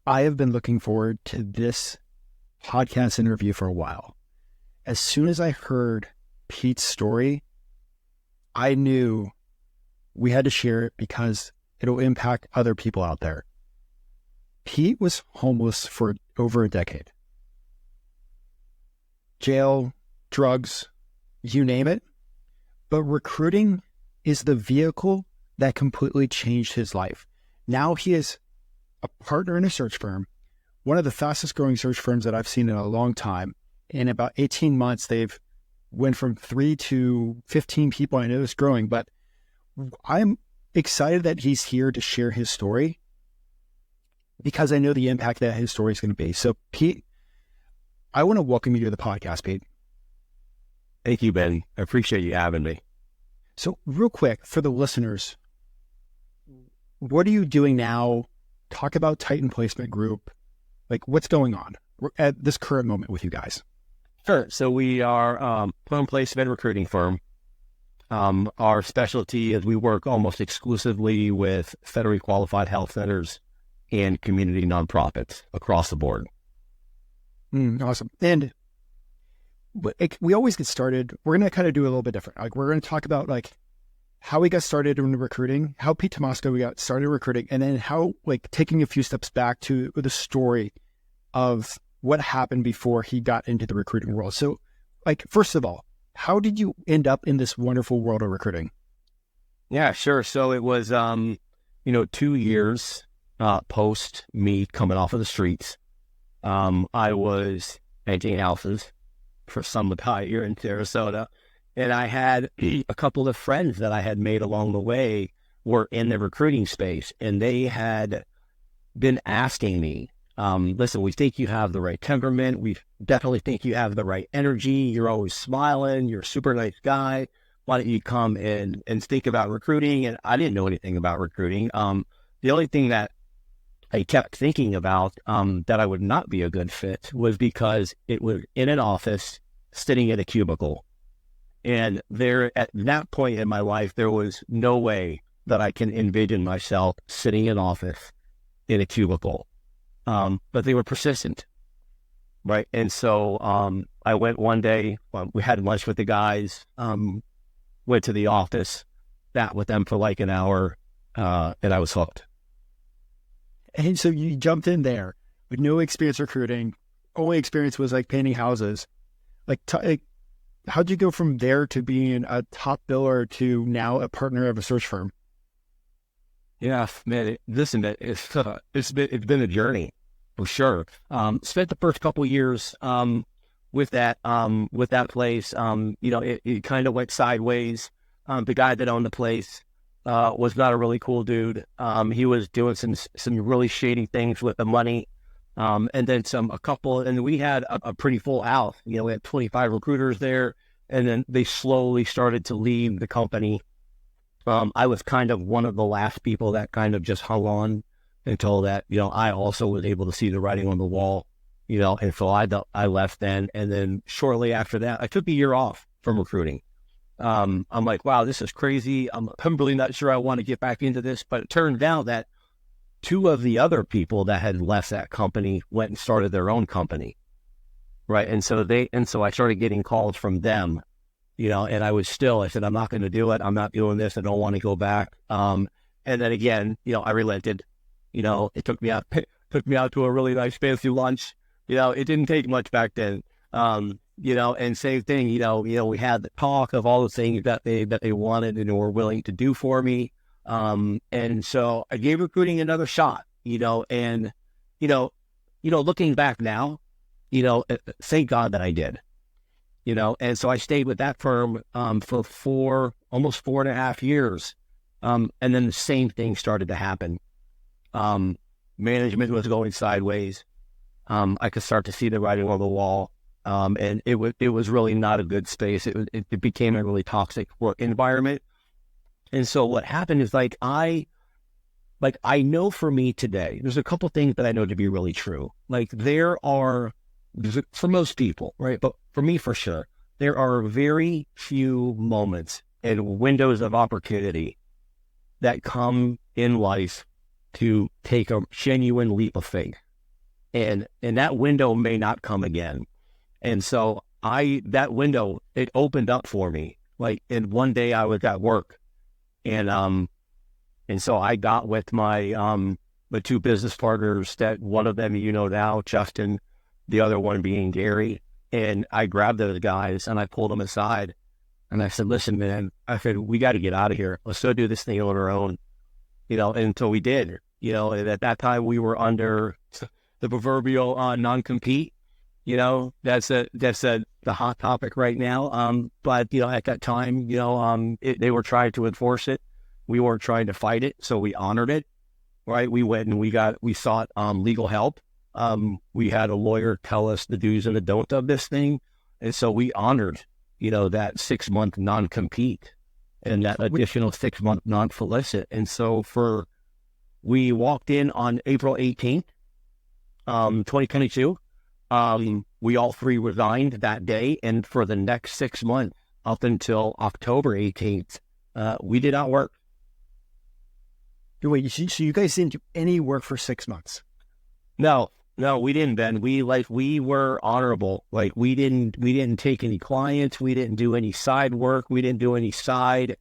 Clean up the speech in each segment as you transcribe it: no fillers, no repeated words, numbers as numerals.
I have been looking forward to this podcast interview for a while. As soon as I heard Pete's story, I knew we had to share it because it'll impact other people out there. Pete was homeless for over a decade. Jail, drugs, you name it. But recruiting is the vehicle that completely changed his life. Now he is a partner in a search firm, one of the fastest growing search firms that I've seen in a long time. In about 18 months, they've went from 3 to 15 people. I know it's growing, but I'm excited that he's here to share his story because I know the impact that his story is going to be. So Pete, I want to welcome you to the podcast, Pete. Thank you, Ben. I appreciate you having me. So real quick for the listeners, what are you doing now? Talk about Titan Placement Group. Like what's going on at this current moment with you guys? Sure. So we are home placement recruiting firm. Our specialty is we work almost exclusively with federally qualified health centers and community nonprofits across the board. Awesome. And we always get started. We're going to kind of do a little bit different. Like we're going to talk about like how we got started in recruiting, how Pete Tomasko we got started recruiting, and then how like taking a few steps back to the story of what happened before he got into the recruiting world. So like, first of all, how did you end up in this wonderful world of recruiting? Yeah, sure. So it was, 2 years post me coming off of the streets. I was renting houses for some guy here in Sarasota. And I had a couple of friends that I had made along the way were in the recruiting space. And they had been asking me, listen, we think you have the right temperament. We definitely think you have the right energy. You're always smiling. You're a super nice guy. Why don't you come and think about recruiting? And I didn't know anything about recruiting. The only thing that I kept thinking about that I would not be a good fit was because it was in an office sitting in a cubicle. And there, at that point in my life, there was no way that I can envision myself sitting in an office in a cubicle. But they were persistent, right? And so I went one day, we had lunch with the guys, went to the office, sat with them for like an hour, and I was hooked. And so you jumped in there with no experience recruiting. Only experience was like painting houses. How'd you go from there to being a top biller to now a partner of a search firm? Yeah, man, it's been a journey for sure. Spent the first couple of years with that place. It kind of went sideways. The guy that owned the place was not a really cool dude. He was doing some really shady things with the money. And then and we had a pretty full house. We had 25 recruiters there, and then they slowly started to leave the company. I was kind of one of the last people that kind of just hung on until that, I also was able to see the writing on the wall, and so I left then. And then shortly after that, I took a year off from recruiting. I'm like, wow, this is crazy. I'm really not sure I want to get back into this, but it turned out that 2 of the other people that had left that company went and started their own company. Right. And so I started getting calls from them, and I said, I'm not going to do it. I'm not doing this. I don't want to go back. And then again, I relented, it took me out to a really nice fancy lunch. It didn't take much back then. And same thing, we had the talk of all the things that they wanted and were willing to do for me. And so I gave recruiting another shot, and looking back now, thank God that I did, and so I stayed with that firm, for almost 4.5 years. And then the same thing started to happen. Management was going sideways. I could start to see the writing on the wall. And it was really not a good space. It became a really toxic work environment. And so what happened is I know for me today, there's a couple things that I know to be really true. Like for most people, right? But for me, for sure, there are very few moments and windows of opportunity that come in life to take a genuine leap of faith, and that window may not come again. And so that window, it opened up for me. Like, and one day I was at work, and so I got with my two business partners, that one of them, now, Justin, the other one being Gary. And I grabbed those guys and I pulled them aside and I said, listen, man, I said, we got to get out of here. Let's go do this thing on our own, and so we did, and at that time we were under the proverbial non-compete, that's the hot topic right now. But, at that time, they were trying to enforce it. We weren't trying to fight it. So we honored it, right? We went and we sought legal help. We had a lawyer tell us the do's and the don'ts of this thing. And so we honored, that 6-month non-compete and that additional 6-month non-solicit. And so we walked in on April 18th, 2022. We all three resigned that day. And for the next 6 months, up until October 18th, we did not work. Wait, so you guys didn't do any work for 6 months? No, we didn't, Ben. We were honorable. Like, we didn't take any clients. We didn't do any side work. We didn't do any side.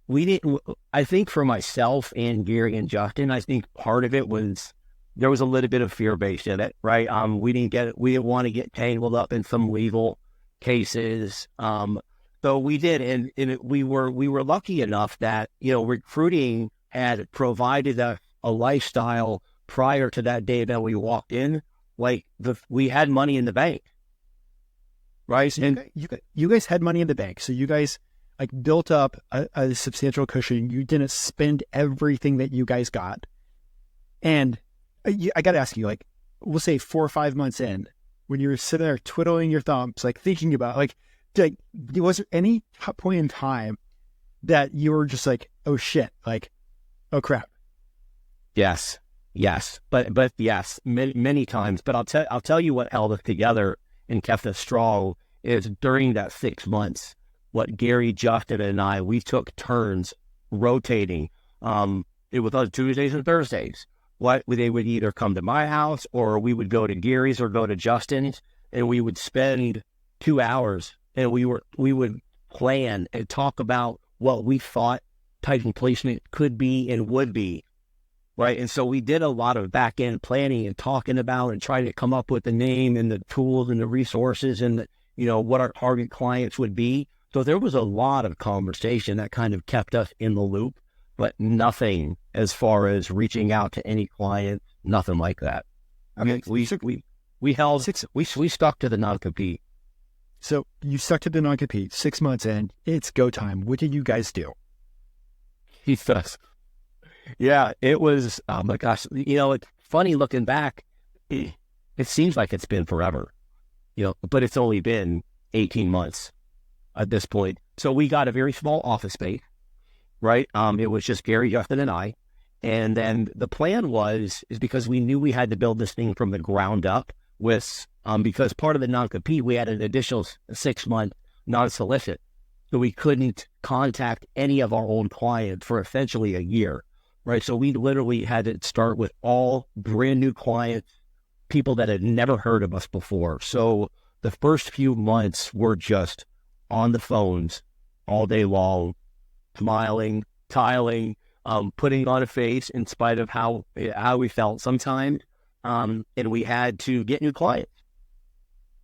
I think for myself and Gary and Justin, I think part of it was, there was a little bit of fear-based in it, right? We didn't want to get tangled up in some legal cases. So we did. And we were lucky enough that, recruiting had provided a lifestyle prior to that day that we walked in. Like, we had money in the bank, right? So you guys had money in the bank. So you guys built up a substantial cushion. You didn't spend everything that you guys got. And I got to ask you, we'll say 4 or 5 months in, when you were sitting there twiddling your thumbs, thinking about, was there any point in time that you were just oh shit, oh crap? Yes, but yes, many times. But I'll tell you what held us together and kept us strong is during that 6 months, what Gary, Justin, and we took turns rotating. It was on Tuesdays and Thursdays. They would either come to my house, or we would go to Gary's or go to Justin's, and we would spend 2 hours, and we would plan and talk about what we thought title placement could be and would be, right? And so we did a lot of back end planning and talking about and trying to come up with the name and the tools and the resources and what our target clients would be. So there was a lot of conversation that kind of kept us in the loop, but nothing as far as reaching out to any client, nothing like that. I mean, we stuck to the non-compete. So you stuck to the non-compete. 6 months in, it's go time. What did you guys do? Yeah, it was, oh my gosh, it's funny looking back. It seems like it's been forever, but it's only been 18 months at this point. So we got a very small office space, right? It was just Gary, Justin, and I. And then the plan is because we knew we had to build this thing from the ground up because part of the non-compete, we had an additional 6 month non-solicit. So we couldn't contact any of our own clients for essentially a year, right? So we literally had to start with all brand new clients, people that had never heard of us before. So the first few months were just on the phones all day long, smiling, tiling, putting on a face in spite of how we felt sometimes. And we had to get new clients.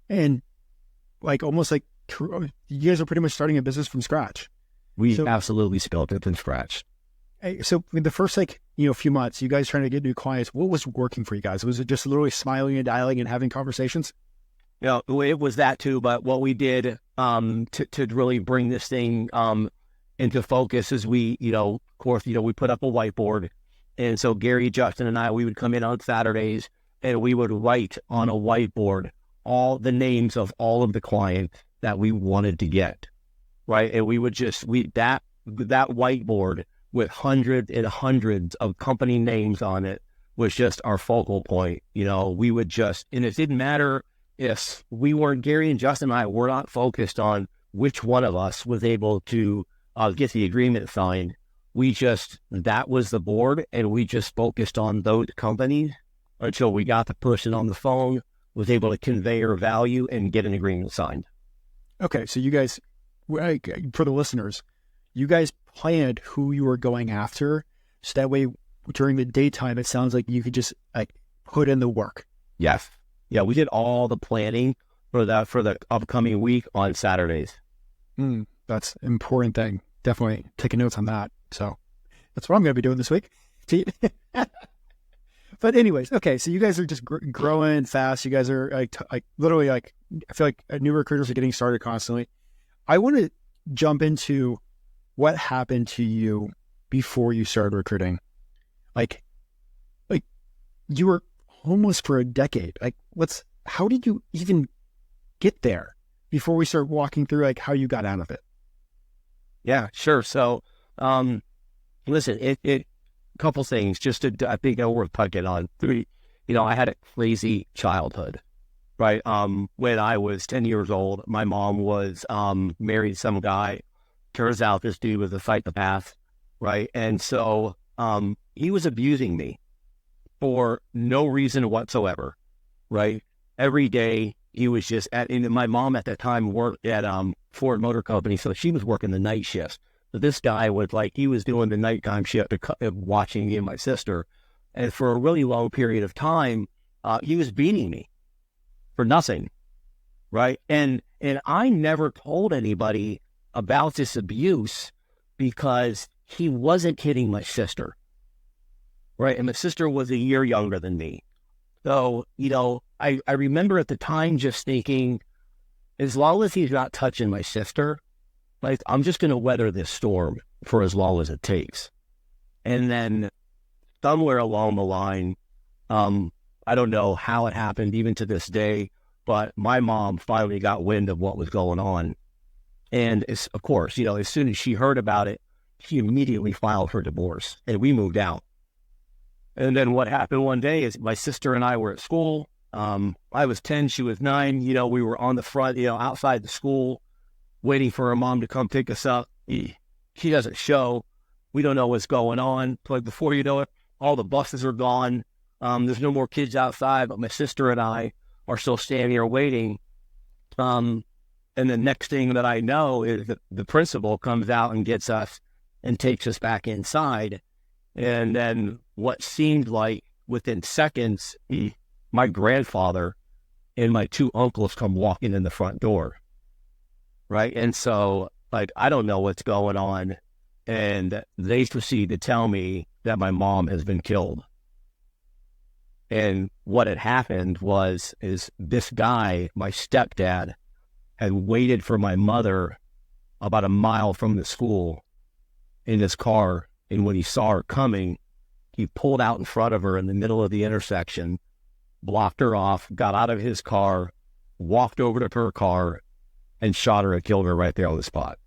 And almost you guys are pretty much starting a business from scratch. We absolutely built it from scratch. So the first few months, you guys trying to get new clients, what was working for you guys? Was it just literally smiling and dialing and having conversations? Yeah, it was that too. But what we did to really bring this thing into focus is we put up a whiteboard. And so Gary, Justin, and we would come in on Saturdays and we would write on a whiteboard all the names of all of the clients that we wanted to get, right? And we would that whiteboard with hundreds and hundreds of company names on it was just our focal point. We would and it didn't matter if Gary and Justin and I were not focused on which one of us was able to get the agreement signed. That was the board, and we just focused on those companies until we got the person on the phone, was able to convey her value and get an agreement signed. Okay, so you guys, for the listeners, you guys planned who you were going after, so that way during the daytime, it sounds like you could just like put in the work. Yes. Yeah, we did all the planning for the upcoming week on Saturdays. That's an important thing. Definitely taking notes on that. So that's what I'm going to be doing this week. But anyways, okay, so you guys are just growing fast. You guys are like literally like, I feel like new recruiters are getting started constantly. I want to jump into what happened to you before you started recruiting. Like you were homeless for a decade. Like how did you even get there before we start walking through like how you got out of it? Yeah, sure. So, listen, it couple things just to, I think are worth touching on. I had a crazy childhood, right? When I was 10 years old, my mom was, married some guy. Turns out this dude was a psychopath, right? And so, he was abusing me for no reason whatsoever, right? Every day he was just and my mom at that time worked at, Ford Motor Company. So she was working the night shifts. So this guy was like, he was doing the nighttime shift, watching me and my sister. And for a really long period of time, he was beating me for nothing, right? And I never told anybody about this abuse because he wasn't hitting my sister, right? And my sister was a year younger than me. So, I remember at the time just thinking, as long as he's not touching my sister, like, I'm just going to weather this storm for as long as it takes. And then somewhere along the line, I don't know how it happened even to this day, but my mom finally got wind of what was going on. And of course, as soon as she heard about it, she immediately filed for divorce and we moved out. And then what happened one day is my sister and I were at school. I was 10, she was 9. We were on the front, outside the school, waiting for her mom to come pick us up. She doesn't show. We don't know what's going on. Like before you know it, all the buses are gone. There's no more kids outside, but my sister and I are still standing here waiting. And the next thing that I know is that the principal comes out and gets us and takes us back inside. And then what seemed like within seconds, my grandfather and my 2 uncles come walking in the front door. Right. And so, like, I don't know what's going on. And they proceed to tell me that my mom has been killed. And what had happened is this guy, my stepdad, had waited for my mother about a mile from the school in his car. And when he saw her coming, he pulled out in front of her in the middle of the intersection, blocked her off, got out of his car, walked over to her car, and shot her and killed her right there on the spot.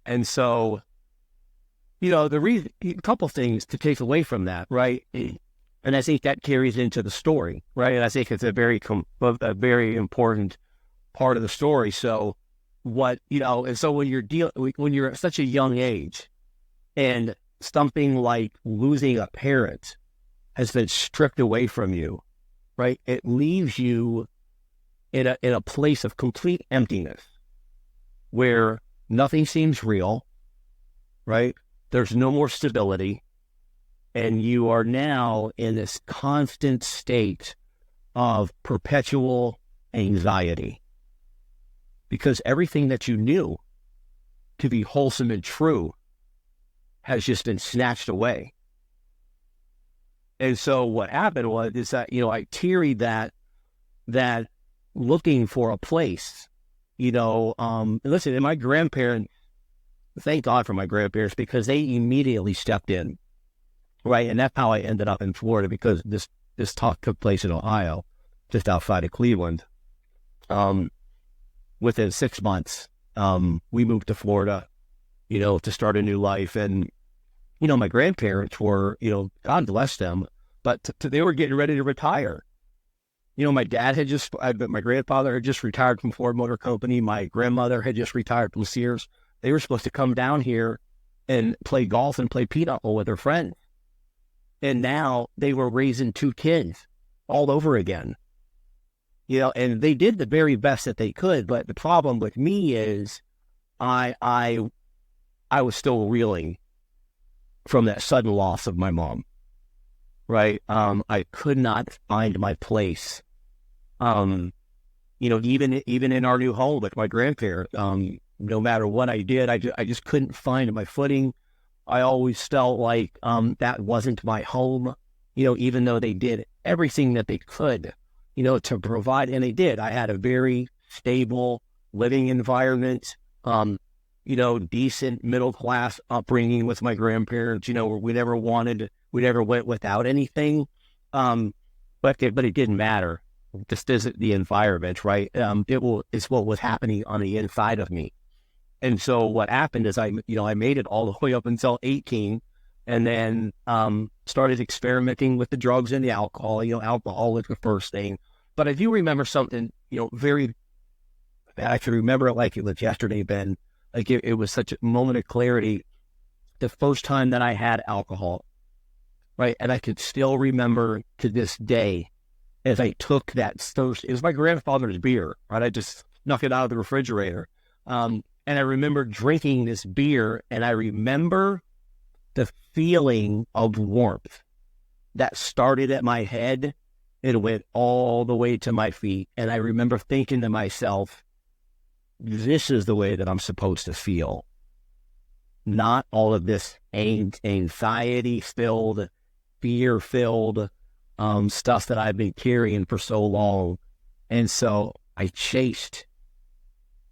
And so, a couple things to take away from that, right? And I think that carries into the story, right? And I think it's a very important part of the story. So and so when you're at such a young age and something like losing a parent has been stripped away from you, right? It leaves you in a place of complete emptiness where nothing seems real, right? There's no more stability. And you are now in this constant state of perpetual anxiety because everything that you knew to be wholesome and true has just been snatched away. And so what happened is that, I tarried that looking for a place, and listen, and my grandparents, thank God for my grandparents, because they immediately stepped in, right? And that's how I ended up in Florida, because this talk took place in Ohio, just outside of Cleveland. Within 6 months, we moved to Florida, to start a new life. And, my grandparents were, God bless them, but they were getting ready to retire. My grandfather had just retired from Ford Motor Company. My grandmother had just retired from Sears. They were supposed to come down here and play golf and play pinochle with their friends. And now they were raising 2 kids all over again. And they did the very best that they could. But the problem with me is I was still reeling from that sudden loss of my mom, right? I could not find my place. Even in our new home with my grandparents, no matter what I did, I just couldn't find my footing. I always felt like that wasn't my home, even though they did everything that they could, to provide, and they did. I had a very stable living environment, decent middle class upbringing with my grandparents, where we never went without anything. But it didn't matter. This isn't the environment, right? It's what was happening on the inside of me. And so what happened is I made it all the way up until 18, and then started experimenting with the drugs and the alcohol. Alcohol was the first thing. But I do remember something, I can remember it like it was yesterday, Ben. Like it was such a moment of clarity. The first time that I had alcohol, right? And I could still remember to this day, as I took that first, it was my grandfather's beer, right? I just snuck it out of the refrigerator. And I remember drinking this beer, and I remember the feeling of warmth that started at my head and went all the way to my feet. And I remember thinking to myself, this is the way that I'm supposed to feel. Not all of this anxiety-filled, fear-filled stuff that I've been carrying for so long. And so I chased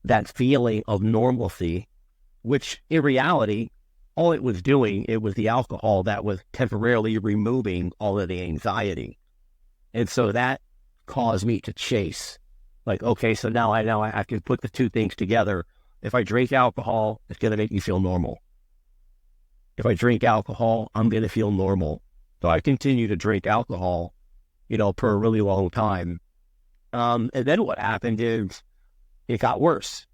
that feeling of normalcy, which in reality, all it was doing, it was the alcohol that was temporarily removing all of the anxiety. And so that caused me to chase. Like, okay, so now I know I can put the two things together. If I drink alcohol, it's going to make me feel normal. If I drink alcohol, I'm going to feel normal. So I continue to drink alcohol, for a really long time. And then what happened is it got worse,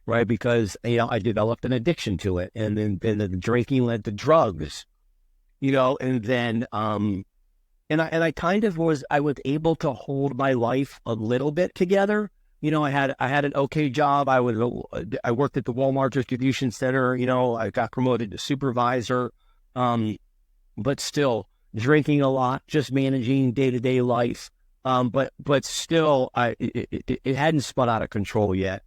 right? Because, I developed an addiction to it. And then the drinking led to drugs, and then, and I kind of was able to hold my life a little bit together. I had an okay job. I worked at the Walmart distribution center. I got promoted to supervisor, but still drinking a lot, just managing day-to-day life. But still, it hadn't spun out of control yet.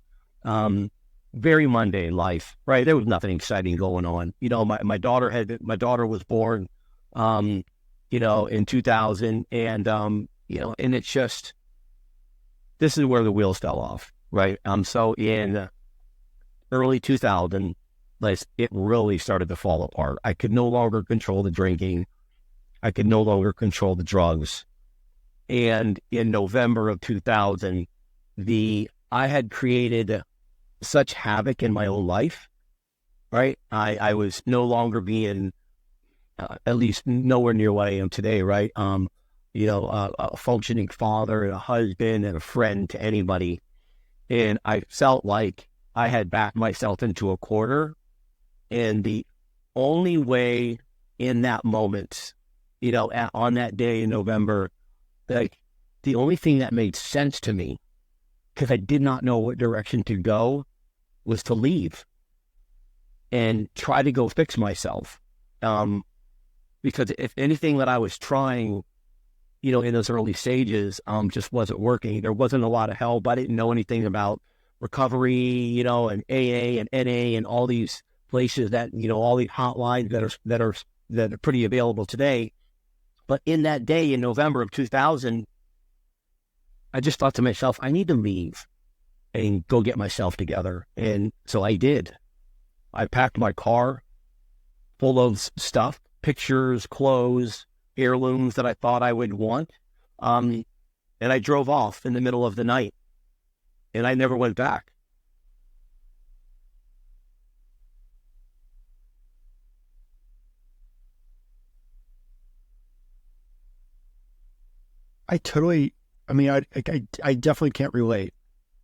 Very mundane life, right? There was nothing exciting going on. My daughter was born, in 2000, and and it's just, this is where the wheels fell off, right? So in early 2000, it really started to fall apart. I could no longer control the drinking. I could no longer control the drugs. And in November of 2000, I had created such havoc in my own life, right? I was no longer being, at least nowhere near what I am today, right? A functioning father and a husband and a friend to anybody. And I felt like I had backed myself into a corner. And the only way in that moment, on that day in November, like the only thing that made sense to me, because I did not know what direction to go, was to leave and try to go fix myself. Because if anything that I was trying, in those early stages, just wasn't working. There wasn't a lot of help. I didn't know anything about recovery, and AA and NA and all these places that, all these hotlines that are pretty available today. But in that day in November of 2000, I just thought to myself, I need to leave and go get myself together. And so I did. I packed my car full of stuff, pictures, clothes, heirlooms that I thought I would want. And I drove off in the middle of the night, and I never went back. I definitely can't relate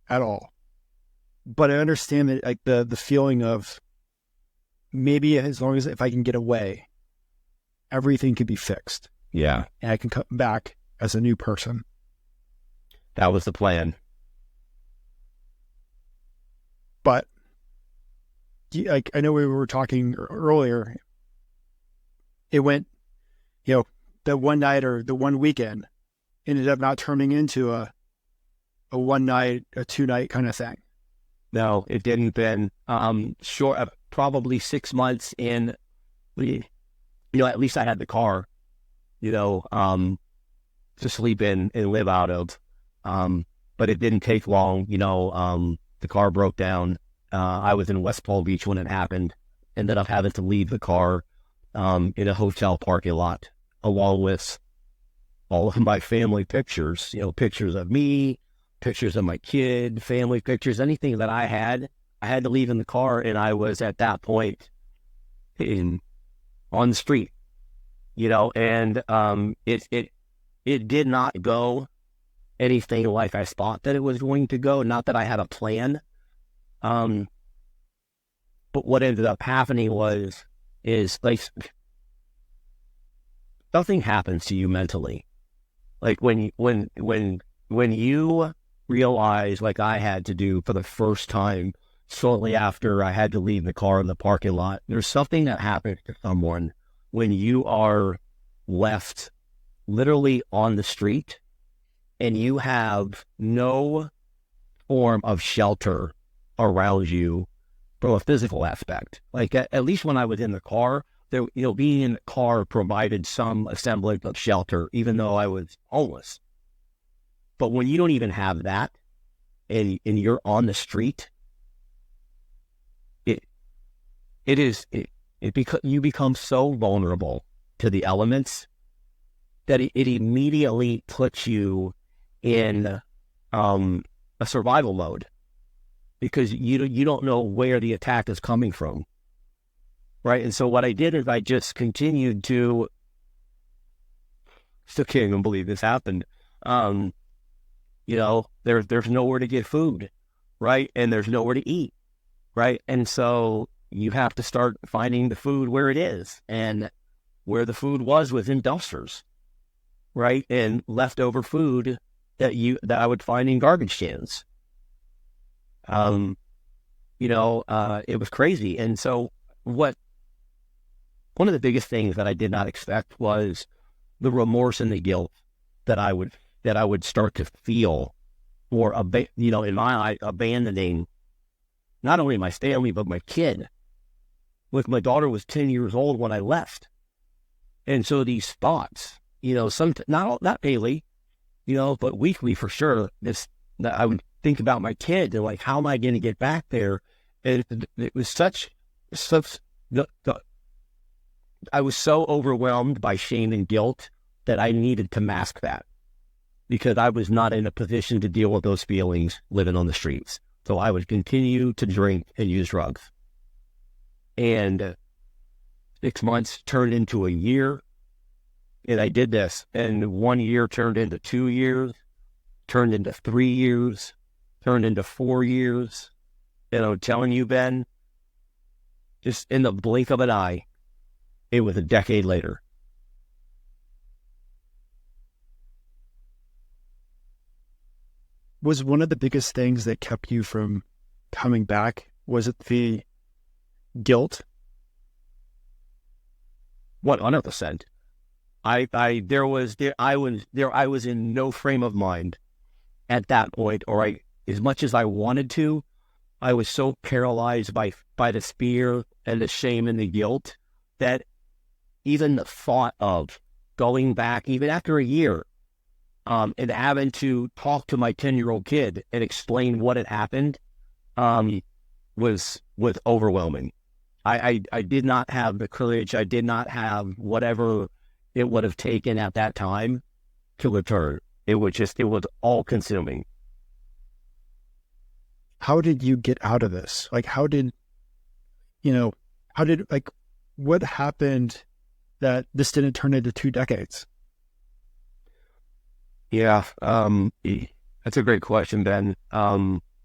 at all. but I understand that, like, the feeling of maybe as long as if I can get away, everything could be fixed Yeah, and I can come back as a new person. that was the plan. But like, I know we were talking earlier, it went, the one night or the one weekend ended up not turning into a one night, a 2 night kind of thing. No, it didn't, Ben. Short, probably 6 months in, at least I had the car, to sleep in and live out of. But it didn't take long. The car broke down. I was in West Palm Beach when it happened. Ended up having to leave the car in a hotel parking lot, along with all of my family pictures, pictures of me, pictures of my kid, family pictures, anything that I had to leave in the car. And I was at that point on the street, and it did not go anything like I thought that it was going to go. Not that I had a plan. But what ended up happening is like, nothing happens to you mentally. Like when you realize, like I had to do for the first time shortly after I had to leave the car in the parking lot, there's something that happens to someone when you are left literally on the street and you have no form of shelter around you from a physical aspect. Like at least when I was in the car, there, being in the car provided some semblance of shelter, even though I was homeless. But when you don't even have that, and you're on the street, you become so vulnerable to the elements that it immediately puts you in a survival mode, because you don't know where the attack is coming from. Right. And so what I did is I just continued to, still can't even believe this happened. There's nowhere to get food. Right. And there's nowhere to eat. Right. And so you have to start finding the food where it is. And where the food was in dumpsters. Right. And leftover food that I would find in garbage cans. It was crazy. And so one of the biggest things that I did not expect was the remorse and the guilt that I would start to feel for, in my eye, abandoning not only my family, but my kid. My daughter was 10 years old when I left. And so these thoughts, not daily, but weekly for sure, that I would think about my kid and like, how am I going to get back there? And it was I was so overwhelmed by shame and guilt that I needed to mask that, because I was not in a position to deal with those feelings living on the streets. So I would continue to drink and use drugs. And 6 months turned into a year. And I did this. And 1 year turned into 2 years, turned into 3 years, turned into 4 years. And I'm telling you, Ben, just in the blink of an eye, it was a decade later. Was one of the biggest things that kept you from coming back, was it the guilt? 100%. I was in no frame of mind at that point, or as much as I wanted to, I was so paralyzed by the fear and the shame and the guilt that even the thought of going back, even after a year, and having to talk to my 10-year-old kid and explain what had happened, was overwhelming. I did not have the courage. I did not have whatever it would have taken at that time to return. It was all consuming. How did you get out of this? Like, what happened that this didn't turn into 2 decades? Yeah. That's a great question, Ben.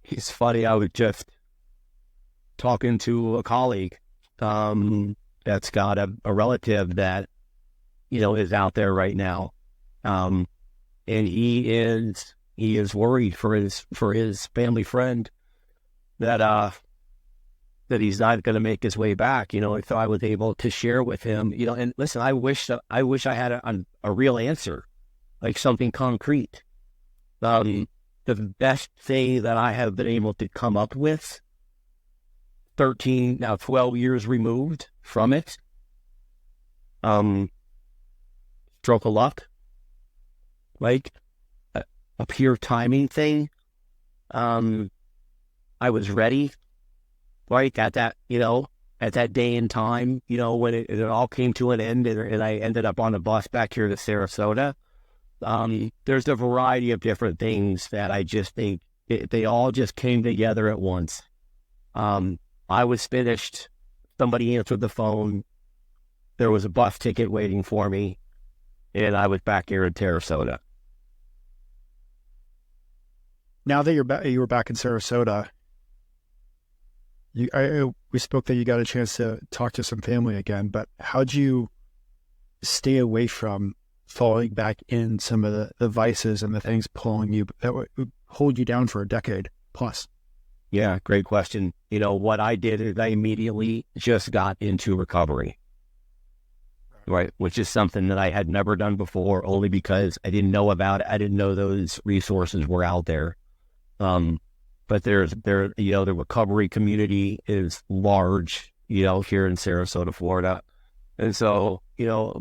it's funny. I was just talking to a colleague that's got a relative that, is out there right now. And he is worried for his family friend that he's not going to make his way back. If I was able to share with him, and listen, I wish I had a real answer, like something concrete. The best thing that I have been able to come up with, 12 years removed from it, stroke of luck, like a pure timing thing. I was ready, right, at that day and time, when it all came to an end, and I ended up on a bus back here to Sarasota. There's a variety of different things that I just think they all just came together at once. I was finished. Somebody answered the phone. There was a bus ticket waiting for me, and I was back here in Sarasota. Now that you were back in Sarasota, we spoke that you got a chance to talk to some family again, but how'd you stay away from falling back in some of the vices and the things pulling you that would hold you down for a decade plus? Yeah, great question. What I did is I immediately just got into recovery, right? Which is something that I had never done before, only because I didn't know about it. I didn't know those resources were out there. But the recovery community is large, here in Sarasota, Florida. And so,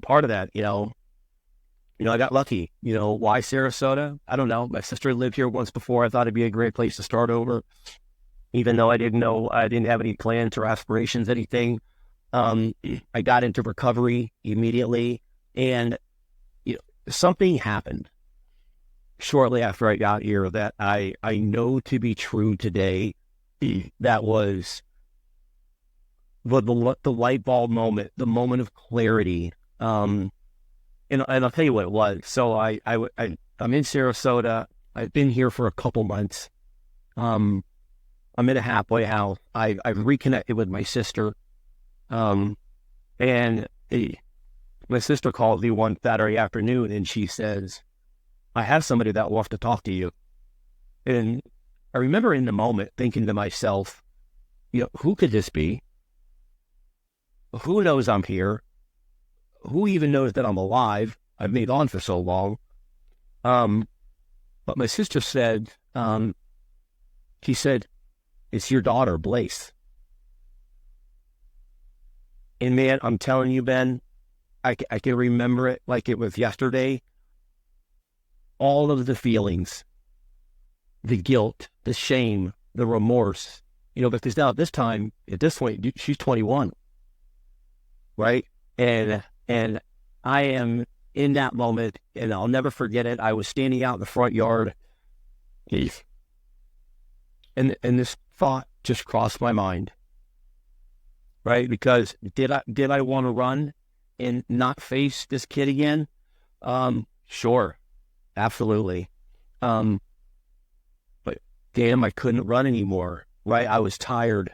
part of that, I got lucky. Why Sarasota? I don't know. My sister lived here once before. I thought it'd be a great place to start over, even though I didn't have any plans or aspirations, anything. I got into recovery immediately, and something happened shortly after I got here that I know to be true today. That was the light bulb moment, the moment of clarity. And I'll tell you what it was. So I'm in Sarasota. I've been here for a couple months. I'm in a halfway house. I've reconnected with my sister. And my sister called me one Saturday afternoon, and she says, I have somebody that wants to talk to you. And I remember in the moment thinking to myself, who could this be? Who knows I'm here? Who even knows that I'm alive? I've been on for so long. But my sister said, she said, it's your daughter, Blaze. And man, I'm telling you, Ben, I can remember it like it was yesterday. All of the feelings, the guilt, the shame, the remorse, because now at this point, she's 21, right? And I am in that moment, and I'll never forget it. I was standing out in the front yard, and this thought just crossed my mind, right? Because did I want to run and not face this kid again? Sure. Absolutely. But damn, I couldn't run anymore, right? I was tired,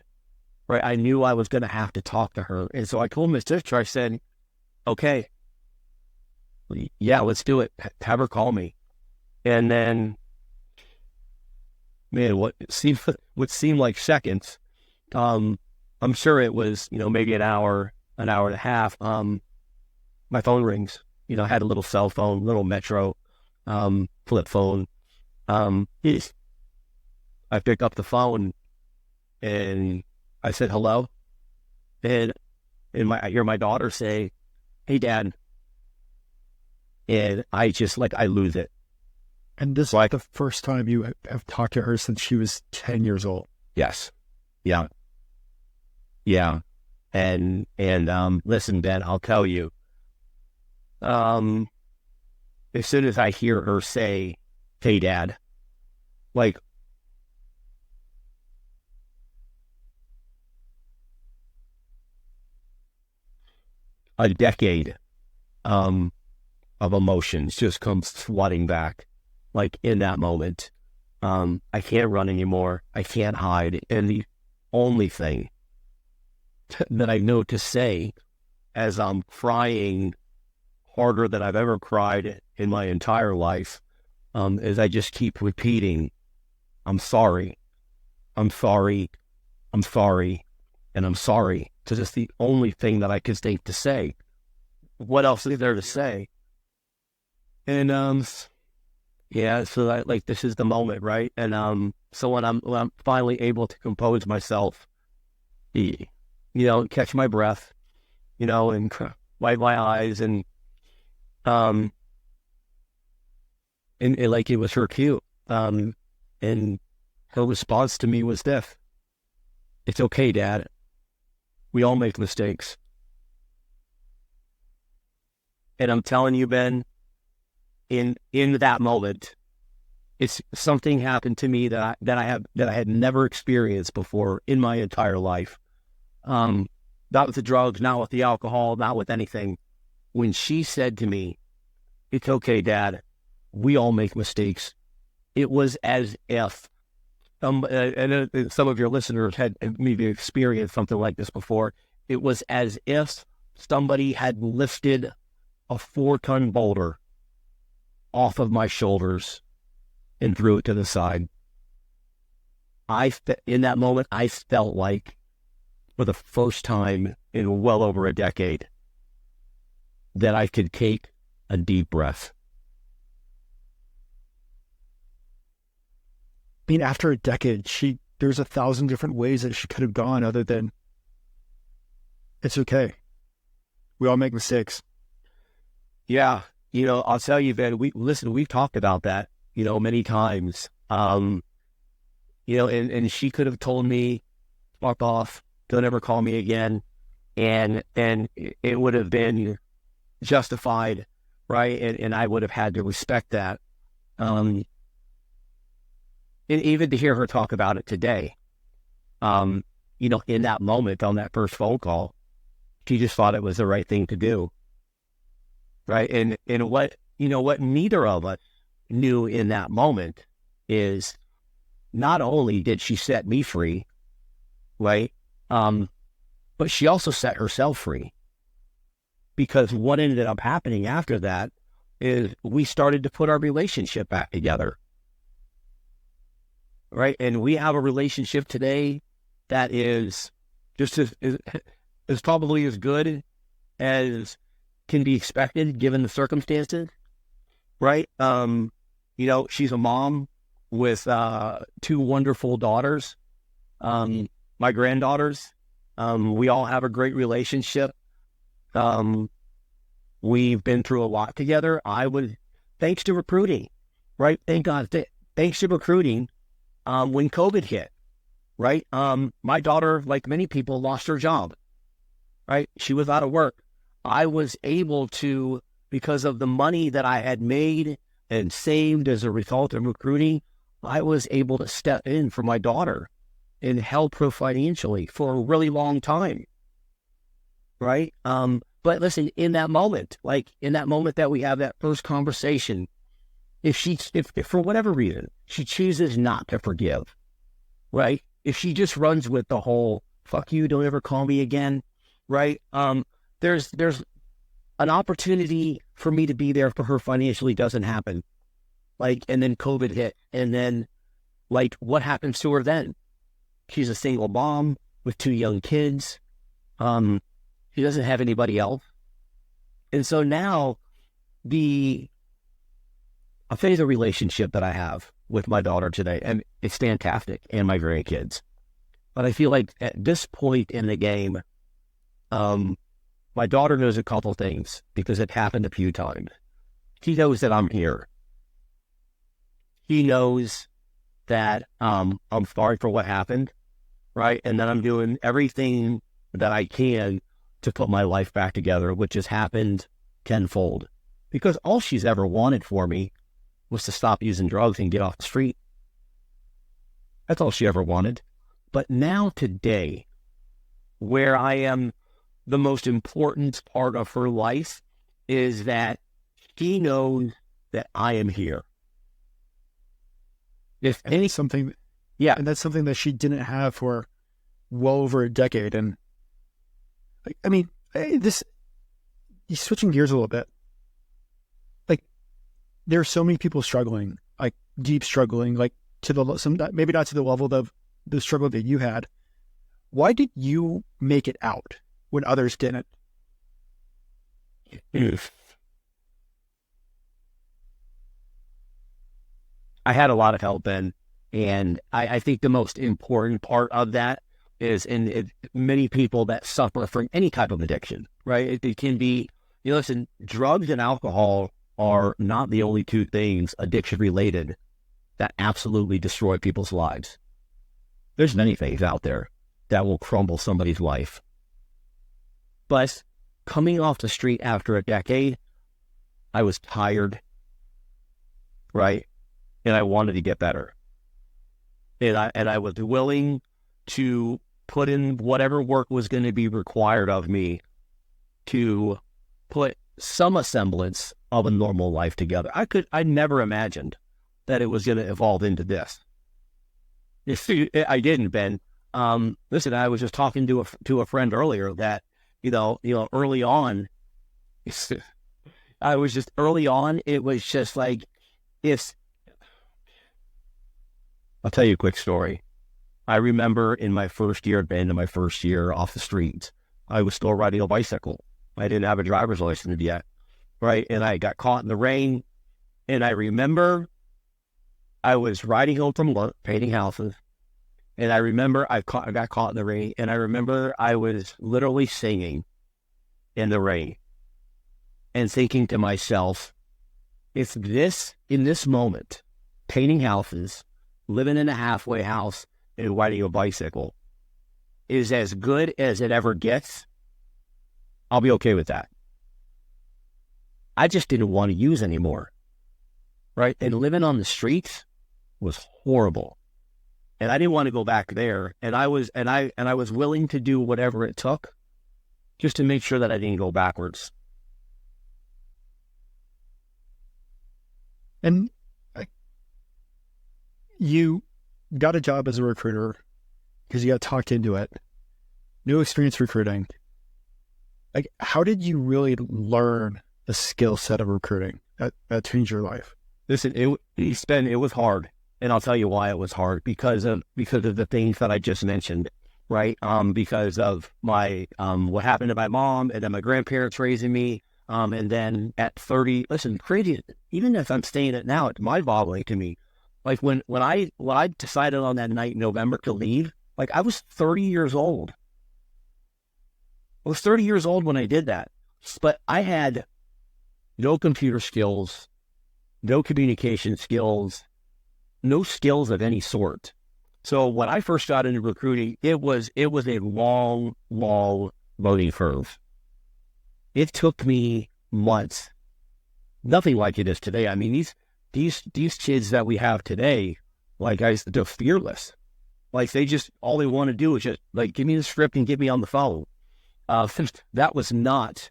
right? I knew I was going to have to talk to her. And so I told my sister, I said, okay, yeah, let's do it. Have her call me. And then, man, what seemed like seconds, I'm sure it was, maybe an hour and a half. My phone rings. I had a little cell phone, little Metro flip phone. I picked up the phone and I said hello, and I hear my daughter say, "Hey, Dad," and I just I lose it. And this is the first time you have talked to her since she was 10 years old. Yes, yeah, and listen, Ben, I'll tell you. As soon as I hear her say, "Hey, Dad," a decade of emotions just comes flooding back, in that moment. I can't run anymore. I can't hide. And the only thing that I know to say as I'm crying harder than I've ever cried in my entire life, is I just keep repeating, I'm sorry, I'm sorry, I'm sorry, and I'm sorry. So that's the only thing that I can think to say. What else is there to say? And yeah, so this is the moment, right? And so when I'm finally able to compose myself, catch my breath, and wipe my eyes, and like it was her cue, and her response to me was this: "It's okay, Dad. We all make mistakes." And I'm telling you, Ben, in that moment, it's something happened to me that I had never experienced before in my entire life. Not with the drugs, not with the alcohol, not with anything. When she said to me, "It's okay, Dad. We all make mistakes," it was as if some of your listeners had maybe experienced something like this before. It was as if somebody had lifted a 4-ton boulder off of my shoulders and threw it to the side. In that moment, I felt like, for the first time in well over a decade, that I could take a deep breath. I mean, after a decade, there's 1,000 different ways that she could have gone other than, it's okay. We all make mistakes. Yeah. I'll tell you, Ben, we've talked about that, many times. And she could have told me, fuck off, don't ever call me again. And it would have been justified, right? And I would have had to respect that. And even to hear her talk about it today, in that moment, on that first phone call, she just thought it was the right thing to do. Right. And what neither of us knew in that moment is, not only did she set me free, right? But she also set herself free, because what ended up happening after that is we started to put our relationship back together. Right. And we have a relationship today that is just is probably as good as can be expected given the circumstances, right? She's a mom with 2 wonderful daughters, my granddaughters. We all have a great relationship. We've been through a lot together. Thanks to recruiting, right? Thank God, thanks to recruiting, when COVID hit, right? My daughter, like many people, lost her job, right? She was out of work. I was able to, because of the money that I had made and saved as a result of recruiting, I was able to step in for my daughter and help her financially for a really long time. Right? But listen, in that moment that we have that first conversation, if for whatever reason she chooses not to forgive, right? If she just runs with the whole "fuck you, don't ever call me again," right? There's an opportunity for me to be there for her financially doesn't happen. And then COVID hit, and then what happens to her then? She's a single mom with 2 young kids. She doesn't have anybody else. And so now I'll tell you the relationship that I have with my daughter today, and it's fantastic, and my grandkids. But I feel like at this point in the game, my daughter knows a couple things because it happened a few times. She knows that I'm here. She knows that I'm sorry for what happened, right? And that I'm doing everything that I can to put my life back together, which has happened tenfold. Because all she's ever wanted for me was to stop using drugs and get off the street. That's all she ever wanted. But now today, where I am the most important part of her life, is that she knows that I am here. If And any, it's something, yeah, and that's something that she didn't have for well over a decade. And I mean, this, you're switching gears a little bit. Like, there are so many people struggling, like deep struggling, like to maybe not to the level of the struggle that you had. Why did you make it out when others didn't? I had a lot of help then. And I think the most important part of that is many people that suffer from any type of addiction, right? It can be, listen, drugs and alcohol are not the only two things addiction related that absolutely destroy people's lives. There's many things out there that will crumble somebody's life. But coming off the street after a decade, I was tired, right? And I wanted to get better. And I was willing to put in whatever work was going to be required of me to put some semblance of a normal life together. I never imagined that it was going to evolve into this. I didn't, Ben. Listen, I was just talking to a friend earlier that, early on, it was just like, I'll tell you a quick story. I remember in my first year, off the streets, I was still riding a bicycle. I didn't have a driver's license yet, right? And I got caught in the rain. And I remember I was riding home from work, painting houses. And I remember I got caught in the rain. And I remember I was literally singing in the rain and thinking to myself, if this, in this moment, painting houses, living in a halfway house and riding a bicycle is as good as it ever gets, I'll be okay with that. I just didn't want to use anymore, right? And living on the streets was horrible. And I didn't want to go back there. And I was willing to do whatever it took just to make sure that I didn't go backwards. And you got a job as a recruiter because you got talked into it. No experience recruiting. Like, how did you really learn the skill set of recruiting that changed your life? Listen, it was hard, and I'll tell you why it was hard because of the things that I just mentioned, right? Because of my what happened to my mom and then my grandparents raising me, and then at 30, listen, crazy. Even if I'm saying it now, it's mind-boggling to me. Like when I decided on that night in November to leave, like I was 30 years old. I was 30 years old when I did that, but I had no computer skills, no communication skills, no skills of any sort. So when I first got into recruiting, it was a long learning curve. It took me months. Nothing like it is today. I mean, these kids that we have today, like guys, they're fearless. Like all they want to do is just like, give me the script and get me on the phone. That was not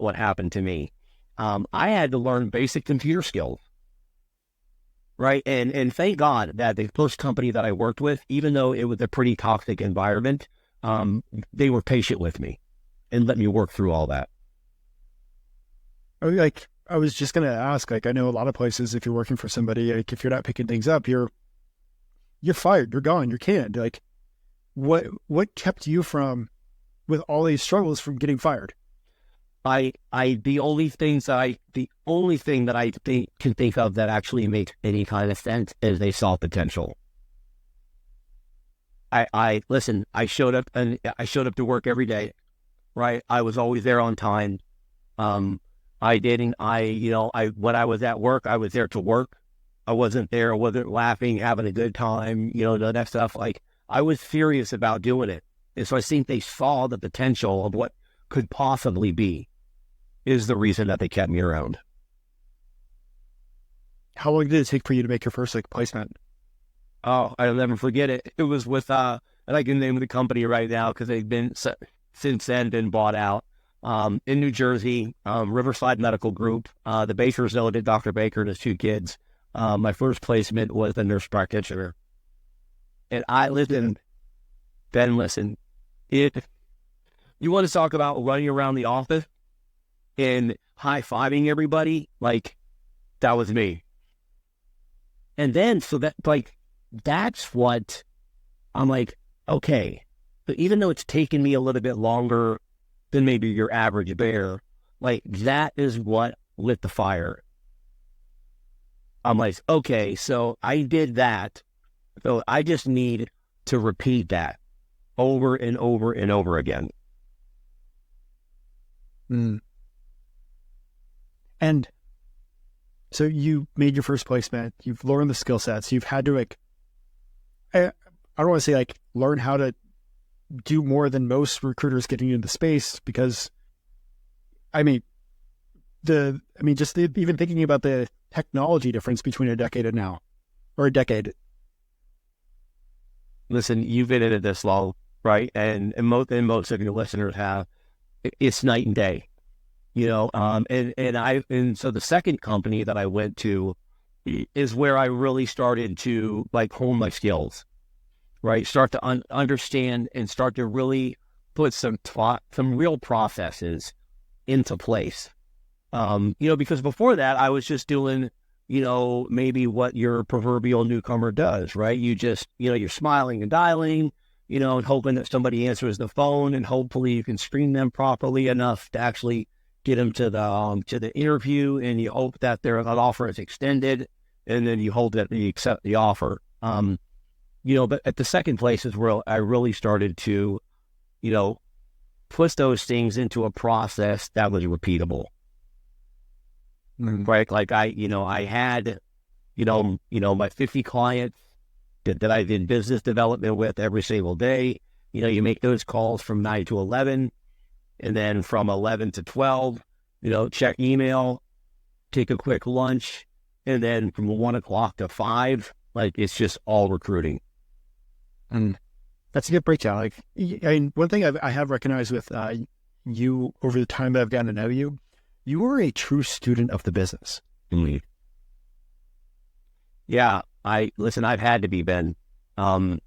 what happened to me. I had to learn basic computer skills, right? And thank God that the first company that I worked with, even though it was a pretty toxic environment, they were patient with me and let me work through all that. Like, I was just going to ask, like, I know a lot of places, if you're working for somebody, like, if you're not picking things up, you're fired, you're gone, you're canned. Like, what kept you from, with all these struggles, from getting fired? The only thing that I can think of that actually makes any kind of sense is they saw potential. Listen, I showed up to work every day, right? I was always there on time. When I was at work, I was there to work. I wasn't laughing, having a good time, that stuff. Like, I was serious about doing it. And so I think they saw the potential of what could possibly be is the reason that they kept me around. How long did it take for you to make your first placement? Oh, I'll never forget it. It was with, and I can name the company right now because they've been since then been bought out. In New Jersey, Riverside Medical Group. The Bakers know it, Dr. Baker and his two kids. My first placement was a nurse practitioner. And I listen, Ben, listen, you want to talk about running around the office and high-fiving everybody? Like, that was me. And then, so that, like, that's what I'm like, okay. But even though it's taken me a little bit longer than maybe your average bear, like, that is what lit the fire. I'm like, okay, so I did that. So I just need to repeat that over and over and over again. And so you made your first placement, you've learned the skill sets, you've had to, like, I don't want to say like learn how to do more than most recruiters getting into the space, because even thinking about the technology difference between a decade and now, or a decade. Listen, you've been in it this long, right? And most of your listeners have. It's night and day, you know. And so the second company that I went to is where I really started to like hone my skills, right? Start to understand and start to really put some real processes into place. Because before that I was just doing, maybe what your proverbial newcomer does, right? You just, you're smiling and dialing, and hoping that somebody answers the phone, and hopefully you can screen them properly enough to actually get them to the interview, and you hope that an offer is extended, and then you hope that they accept the offer. But at the second place is where I really started to, put those things into a process that was repeatable. Right? Like I had, my 50 clients that I did business development with every single day. You make those calls from 9 to 11, and then from 11 to 12, check email, take a quick lunch, and then from 1 o'clock to 5, like it's just all recruiting. And that's a good breakdown. Like, one thing I have recognized with you over the time that I've gotten to know you, you are a true student of the business. Mm-hmm. Yeah, I've had to be, Ben. And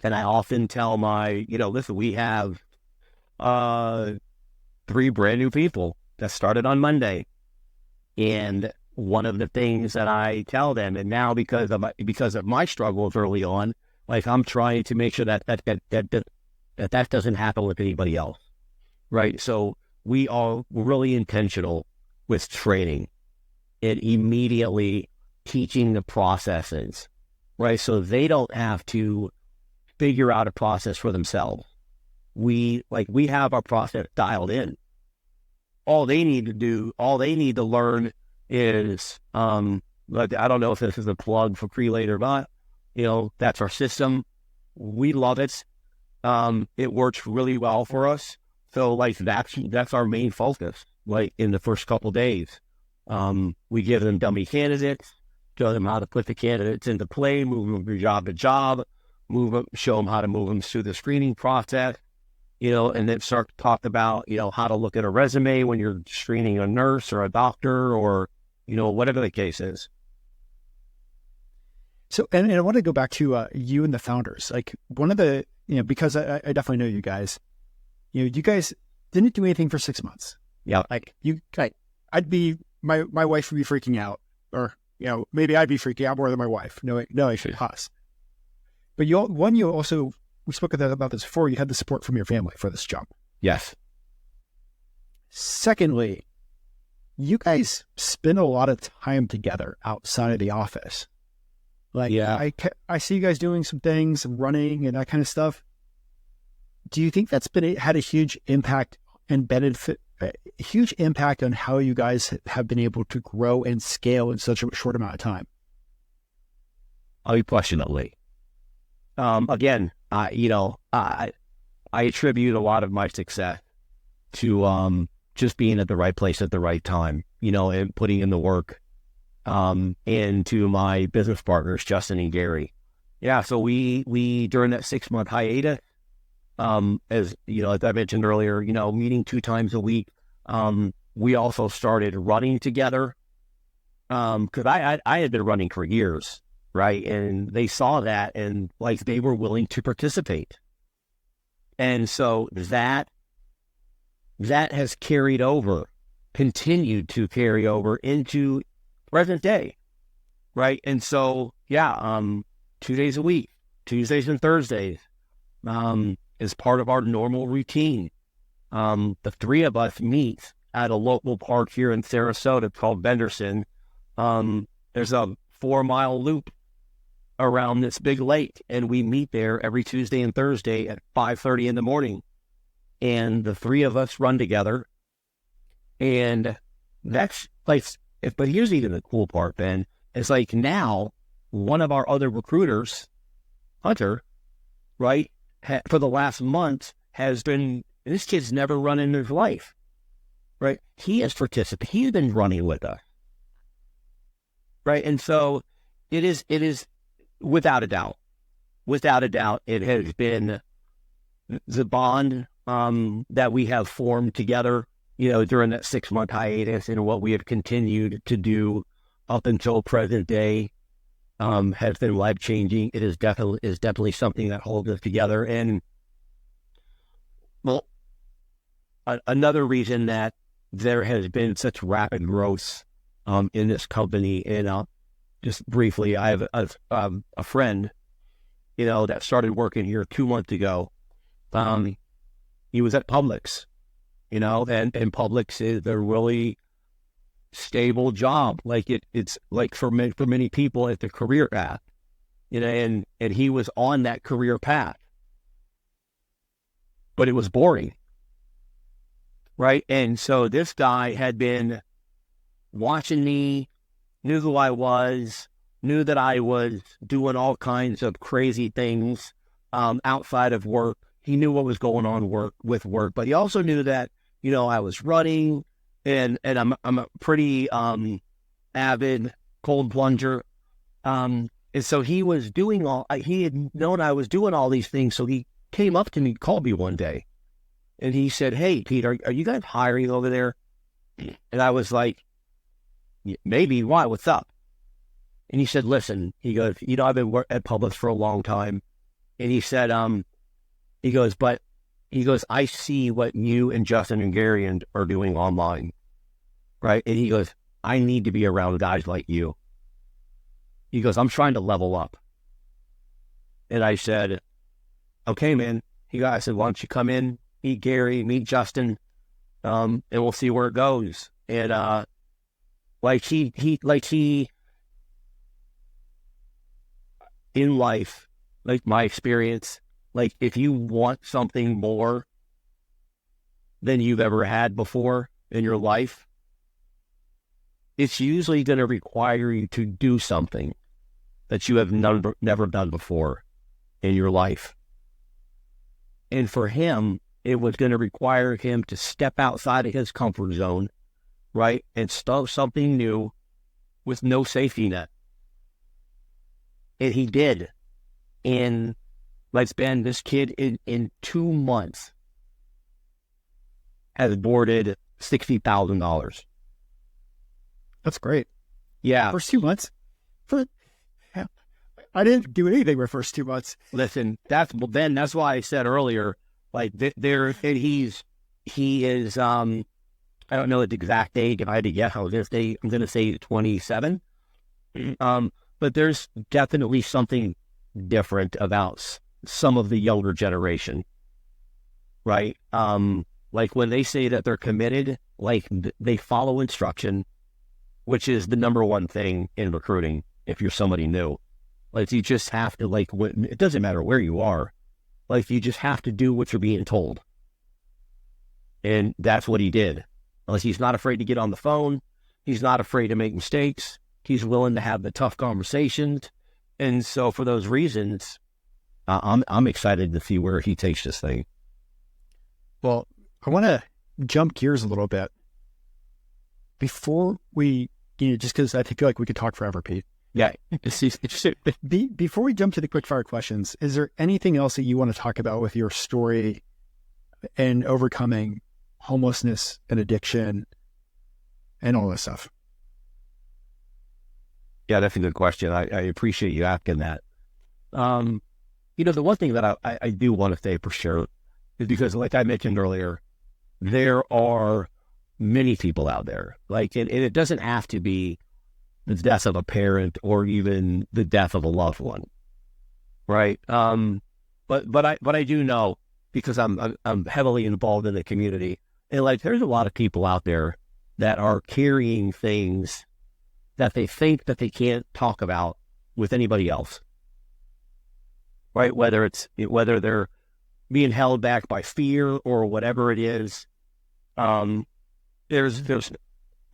I often tell listen, we have 3 brand new people that started on Monday. And one of the things that I tell them, and now because of my struggles early on, like I'm trying to make sure that doesn't happen with anybody else, right? So we are really intentional with training and immediately teaching the processes, right? So they don't have to figure out a process for themselves. We have our process dialed in. All they need to learn is, like, I don't know if this is a plug for Prelate or not. That's our system. We love it. It works really well for us. So like that's our main focus. Like in the first couple of days, we give them dummy candidates, show them how to put the candidates into play, move them from job to job, show them how to move them through the screening process, and then start to talk about, how to look at a resume when you're screening a nurse or a doctor or, whatever the case is. So, and I want to go back to you and the founders. Like one of the, because I definitely know you guys, you guys didn't do anything for 6 months. Yeah. My wife would be freaking out, or, maybe I'd be freaking out more than my wife. No, I should pause. But we spoke about this before, you had the support from your family for this jump. Yes. Secondly, you guys spend a lot of time together outside of the office. Like, yeah. I see you guys doing some things, running and that kind of stuff. Do you think that's had a huge impact and benefit, a huge impact on how you guys have been able to grow and scale in such a short amount of time? Unquestionably. Again, I attribute a lot of my success to just being at the right place at the right time, and putting in the work. And to my business partners, Justin and Gary. Yeah, so we during that 6-month hiatus, as I mentioned earlier, meeting 2 times a week. We also started running together. Because I had been running for years, right? And they saw that, and like they were willing to participate. And so that has continued to carry over into present day, right? And so, 2 days a week, Tuesdays and Thursdays, is part of our normal routine. The three of us meet at a local park here in Sarasota called Benderson. There's a 4-mile loop around this big lake, and we meet there every Tuesday and Thursday at 5:30 in the morning. And the three of us run together. And that's like, but here's even the cool part, Ben. It's like now one of our other recruiters, Hunter, right, for the last month has been, this kid's never run in his life, right? He has participated. He's been running with us, right? And so it is without a doubt, it has been the bond that we have formed together, during that 6-month hiatus, and what we have continued to do up until present day has been life-changing. It is definitely something that holds us together. And well, another reason that there has been such rapid growth in this company, and just briefly, I have a friend, that started working here 2 months ago. He was at Publix, and Publix is a really stable job. Like it's like for many people, it's a career path, and he was on that career path, but it was boring, right? And so this guy had been watching me, knew who I was, knew that I was doing all kinds of crazy things outside of work. He knew what was going on with work, but he also knew that, I was running, and I'm a pretty avid cold plunger. And so he had known I was doing all these things. So he came up to me, called me one day, and he said, "Hey, Pete, are you guys hiring over there?" And I was like, "Maybe. Why? What's up?" And he said, "Listen," he goes, "I've been at Publix for a long time." And he said, I see what you and Justin and Gary are doing online, right? And he goes, I need to be around guys like you. He goes, I'm trying to level up. And I said, okay, man. I said, why don't you come in, meet Gary, meet Justin, and we'll see where it goes. And he in life, like my experience, like if you want something more than you've ever had before in your life, it's usually going to require you to do something that you have never done before in your life. And for him, it was going to require him to step outside of his comfort zone, right? And start something new with no safety net. And he did. And like Ben, this kid in 2 months has boarded $60,000. That's great. Yeah. First 2 months? I didn't do anything for the first 2 months. Listen, that's why I said earlier, like he is, I don't know the exact age. If I had to guess, I'm going to say 27. But there's definitely something different about some of the younger generation, right? Like when they say that they're committed, like they follow instruction, which is the number one thing in recruiting. If you're somebody new, like you just have to, like, it doesn't matter where you are, like you just have to do what you're being told. And that's what he did. Like, he's not afraid to get on the phone. He's not afraid to make mistakes. He's willing to have the tough conversations. And so for those reasons, I'm excited to see where he takes this thing. Well, I want to jump gears a little bit before we, just because I feel like we could talk forever, Pete. Yeah. Before we jump to the quickfire questions, is there anything else that you want to talk about with your story and overcoming homelessness and addiction and all this stuff? Yeah, that's a good question. I appreciate you asking that. The one thing that I do want to say for sure is because, like I mentioned earlier, there are many people out there. Like, and it doesn't have to be the death of a parent or even the death of a loved one, right? But I do know, because I'm heavily involved in the community, and like there's a lot of people out there that are carrying things that they think that they can't talk about with anybody else, right? Whether they're being held back by fear or whatever it is. There's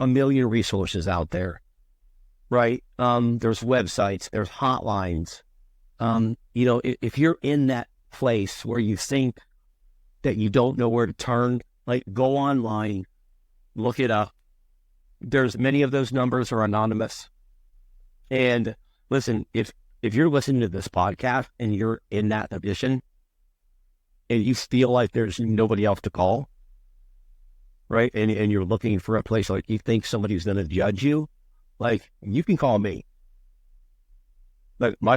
a million resources out there, right? There's websites, there's hotlines. If you're in that place where you think that you don't know where to turn, like, go online, look it up. There's many of those numbers are anonymous. And listen, if you're listening to this podcast and you're in that position and you feel like there's nobody else to call, right? And you're looking for a place, like you think somebody's going to judge you, like, you can call me. Like, my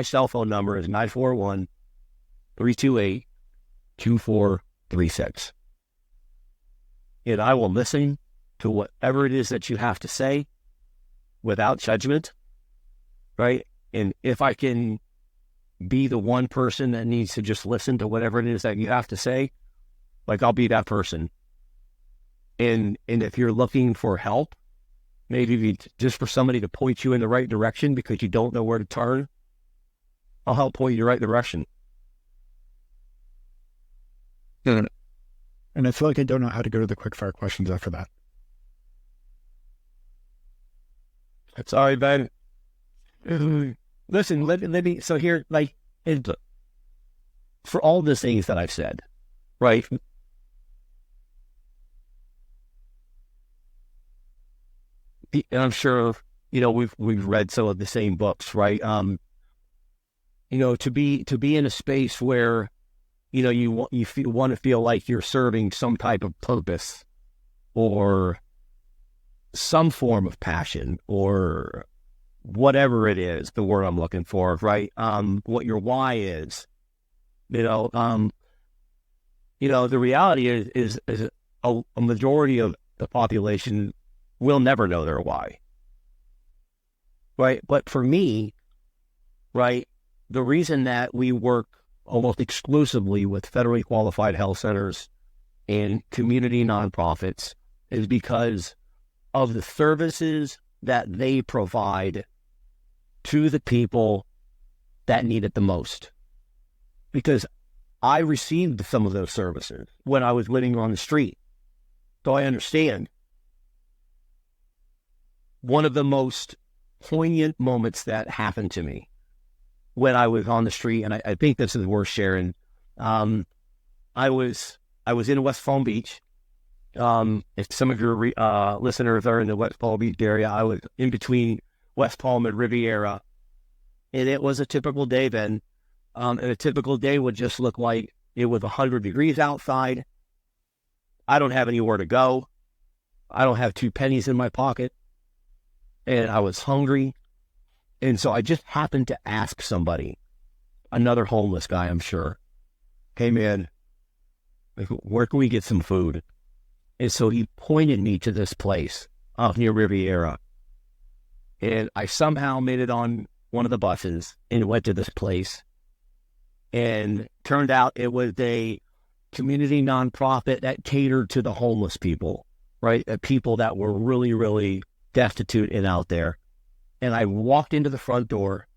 cell phone number is 941-328-2436. And I will listen to whatever it is that you have to say without judgment, right? And if I can be the one person that needs to just listen to whatever it is that you have to say, like, I'll be that person. And if you're looking for help, maybe just for somebody to point you in the right direction because you don't know where to turn, I'll help point you in the right direction. And I feel like I don't know how to go to the quickfire questions after that. That's all right, Ben. Listen, let me, so here, like, for all the things that I've said, right? And I'm sure, we've read some of the same books, right? To be in a space where, you want to feel like you're serving some type of purpose or some form of passion or whatever it is, the word I'm looking for, right? What your why is, the reality is a majority of the population will never know their why, right? But for me, right, the reason that we work almost exclusively with federally qualified health centers and community nonprofits is because of the services that they provide to the people that need it the most. Because I received some of those services when I was living on the street. So I understand. One of the most poignant moments that happened to me when I was on the street, and I think this is worth sharing. I was in West Palm Beach. If some of your listeners are in the West Palm Beach area, I was in between West Palm and Riviera, and it was a typical day then. And a typical day would just look like it was 100 degrees outside. I don't have anywhere to go. I don't have 2 pennies in my pocket, and I was hungry. And so I just happened to ask somebody, another homeless guy, I'm sure, hey man, where can we get some food? And so he pointed me to this place out near Riviera. And I somehow made it on one of the buses and went to this place. And turned out it was a community nonprofit that catered to the homeless people, right? People that were really, really destitute and out there. And I walked into the front door,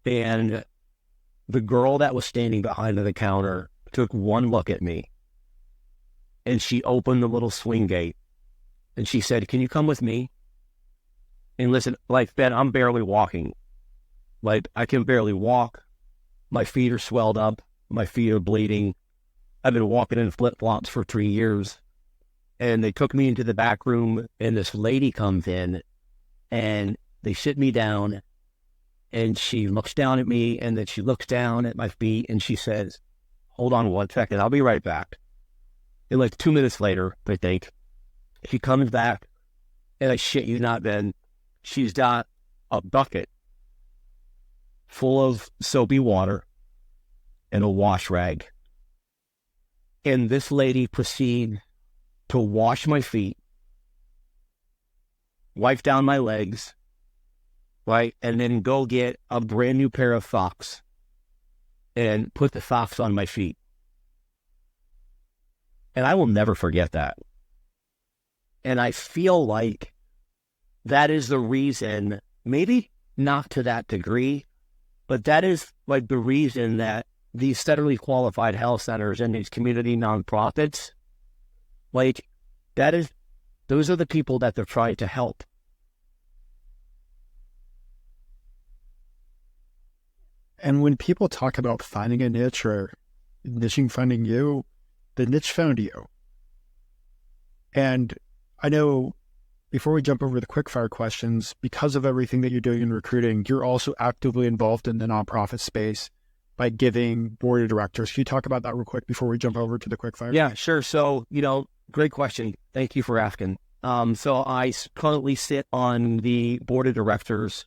and the girl that was standing behind the counter took one look at me, and she opened the little swing gate, and she said, "Can you come with me?" And listen, like, Ben, I'm barely walking. Like, I can barely walk. My feet are swelled up. My feet are bleeding. I've been walking in flip-flops for 3 years. And they took me into the back room, and this lady comes in, and they sit me down, and she looks down at me, and then she looks down at my feet, and she says, "Hold on 1 second, I'll be right back." And like 2 minutes later, I think, she comes back, and I shit you not, Ben, she's got a bucket full of soapy water and a wash rag. And this lady proceeded to wash my feet, wipe down my legs, right? And then go get a brand new pair of socks and put the socks on my feet. And I will never forget that. And I feel like that is the reason, maybe not to that degree, but that is like the reason that these federally qualified health centers and these community nonprofits, like those are the people that they're trying to help. And when people talk about finding a niche or niching finding you, the niche found you. And I know before we jump over the quickfire questions, because of everything that you're doing in recruiting, you're also actively involved in the nonprofit space by giving board of directors. Can you talk about that real quick before we jump over to the quickfire? Yeah, sure. So, great question. Thank you for asking. So I currently sit on the board of directors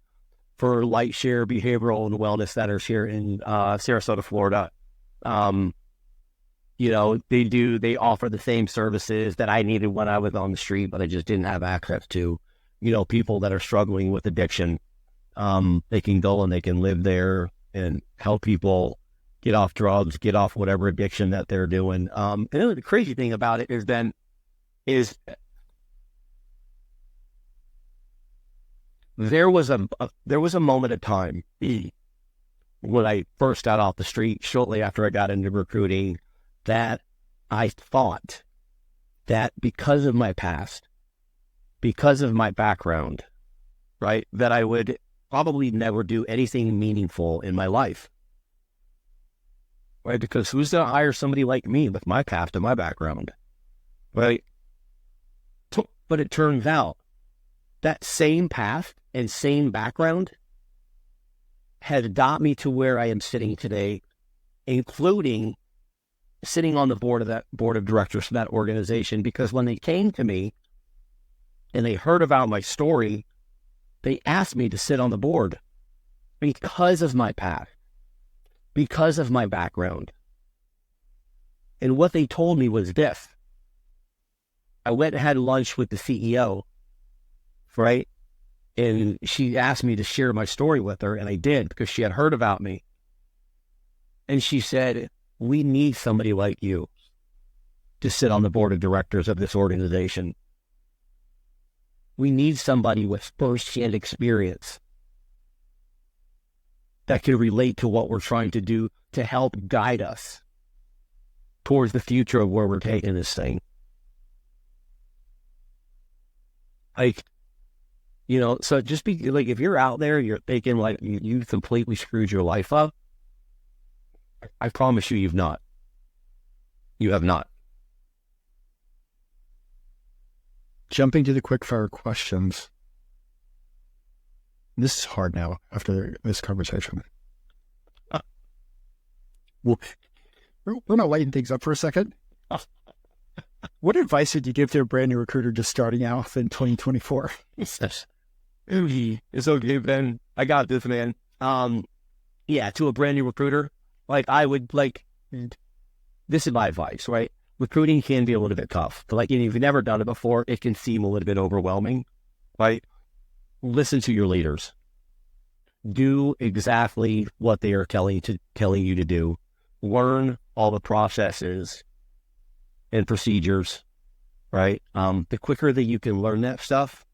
for Lightshare Behavioral and Wellness Centers here in Sarasota, Florida. They offer the same services that I needed when I was on the street, but I just didn't have access to, people that are struggling with addiction. They can go and they can live there and help people get off drugs, get off whatever addiction that they're doing. And the crazy thing about it is there was a moment of time when I first got off the street, shortly after I got into recruiting, that I thought that because of my past, because of my background, right, that I would probably never do anything meaningful in my life, right? Because who's going to hire somebody like me with my past and my background, right? But it turns out that same path and same background has got me to where I am sitting today, including sitting on the board of directors for that organization. Because when they came to me and they heard about my story, they asked me to sit on the board because of my path, because of my background. And what they told me was this. I went and had lunch with the CEO, right? And she asked me to share my story with her, and I did because she had heard about me. And she said, "We need somebody like you to sit on the board of directors of this organization. We need somebody with first-hand experience that can relate to what we're trying to do to help guide us towards the future of where we're taking this thing." So just be like, if you're out there, you're thinking like you completely screwed your life up, I promise you, you've not. You have not. Jumping to the quickfire questions. This is hard now after this conversation. We're going to lighten things up for a second. What advice would you give to a brand new recruiter just starting out in 2024? It's okay, Ben. I got this, man. To a brand new recruiter, this is my advice, right? Recruiting can be a little bit tough. But if you've never done it before, it can seem a little bit overwhelming, right? Listen to your leaders. Do exactly what they are telling you to do. Learn all the processes and procedures, right? The quicker that you can learn that stuff,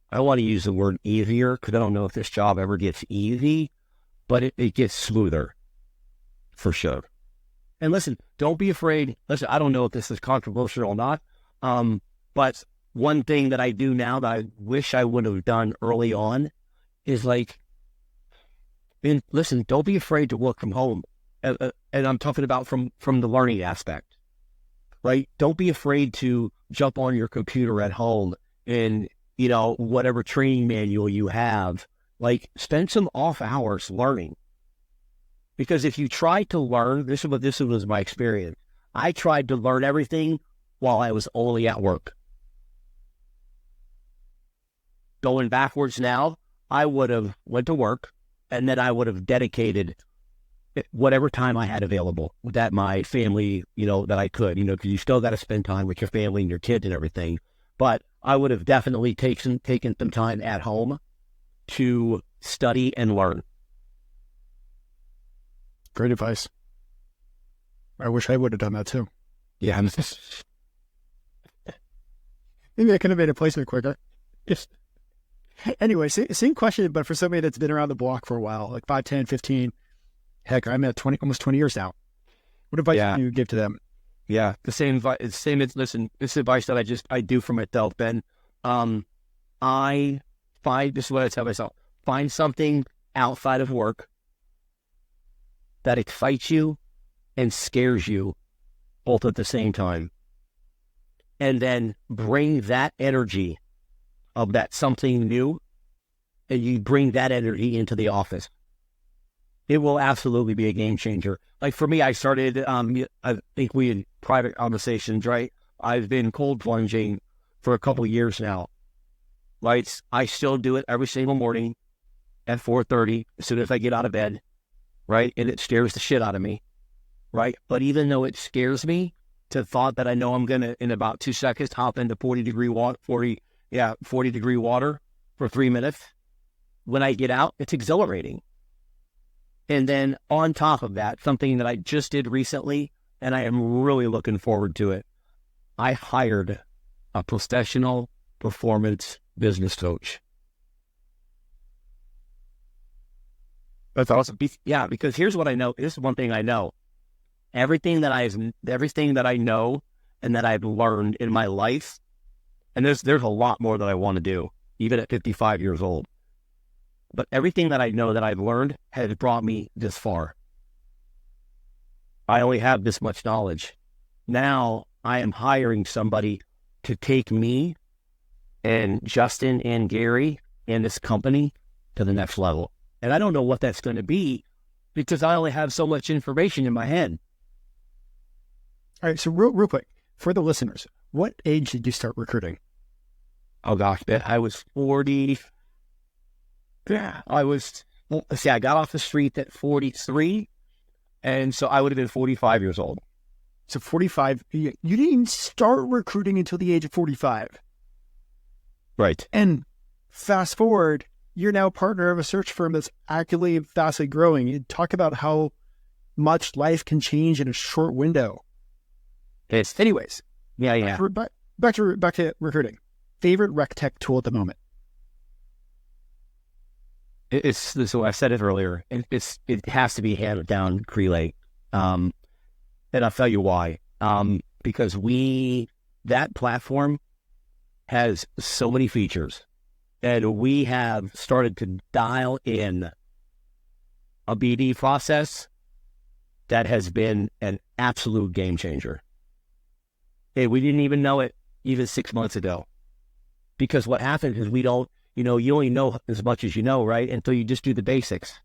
I want to use the word easier because I don't know if this job ever gets easy, but it gets smoother for sure. And listen, don't be afraid. Listen, I don't know if this is controversial or not, but one thing that I do now that I wish I would have done early on is listen, don't be afraid to work from home. And I'm talking about from the learning aspect, right? Don't be afraid to jump on your computer at home and, whatever training manual you have, spend some off hours learning. Because if you try to learn, this was my experience. I tried to learn everything while I was only at work. Going backwards now, I would have went to work, and then I would have dedicated whatever time I had available that my family, that I could, because you still got to spend time with your family and your kids and everything. But I would have definitely taken some time at home to study and learn. Great advice. I wish I would have done that too. Yeah. Maybe I could have made a placement quicker. Yes. Anyway, same question, but for somebody that's been around the block for a while, like 5, 10, 15, heck, I'm at almost 20 years now. What advice do you give to them? Yeah, the same advice. Listen, this is advice that I do for myself, Ben. This is what I tell myself: find something outside of work that excites you and scares you both at the same time, and then bring that energy of that something new, and you bring that energy into the office. It will absolutely be a game changer. Like for me, I started, I think we had private conversations, right? I've been cold plunging for a couple of years now, right? I still do it every single morning at 4:30 as soon as I get out of bed, right? And it scares the shit out of me, right? But even though it scares me to thought that I know I'm going to, in about 2 seconds, hop into 40 degree water for 3 minutes, when I get out, it's exhilarating. And then on top of that, something that I just did recently, and I am really looking forward to it, I hired a professional performance business coach. That's awesome. Yeah, because here's what I know. This is one thing I know. Everything that I know and that I've learned in my life, and there's a lot more that I want to do, even at 55 years old. But everything that I know that I've learned has brought me this far. I only have this much knowledge. Now I am hiring somebody to take me and Justin and Gary and this company to the next level. And I don't know what that's going to be because I only have so much information in my head. All right. So real quick, for the listeners, what age did you start recruiting? Oh gosh, I was 40. Yeah, I got off the street at 43, and so I would have been 45 years old. So 45, you didn't even start recruiting until the age of 45. Right. And fast forward, you're now partner of a search firm that's actively and fastly growing. You talk about how much life can change in a short window. Anyways. Yeah. Back to recruiting. Favorite rec tech tool at the moment? So I said it earlier. It has to be hands down Crelate, and I'll tell you why. Because that platform has so many features, and we have started to dial in a BD process that has been an absolute game changer. And we didn't even know it even 6 months ago, because what happens is we don't. You only know as much as you know, right? Until you just do the basics.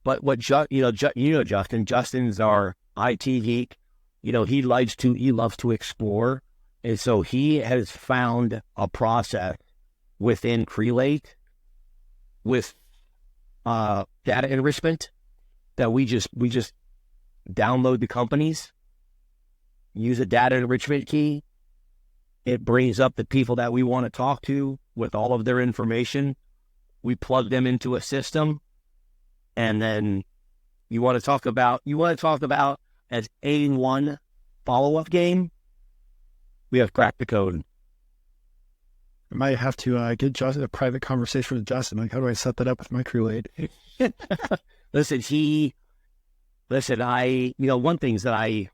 But Justin. Justin's our IT geek. He loves to explore, and so he has found a process within Crelate with data enrichment that we just download the companies, use a data enrichment key. It brings up the people that we want to talk to with all of their information. We plug them into a system, and then you want to talk about as A1 follow-up game. We have cracked the code. I might have to get Justin a private conversation with Justin. Like, how do I set that up with my Crelate? One thing is that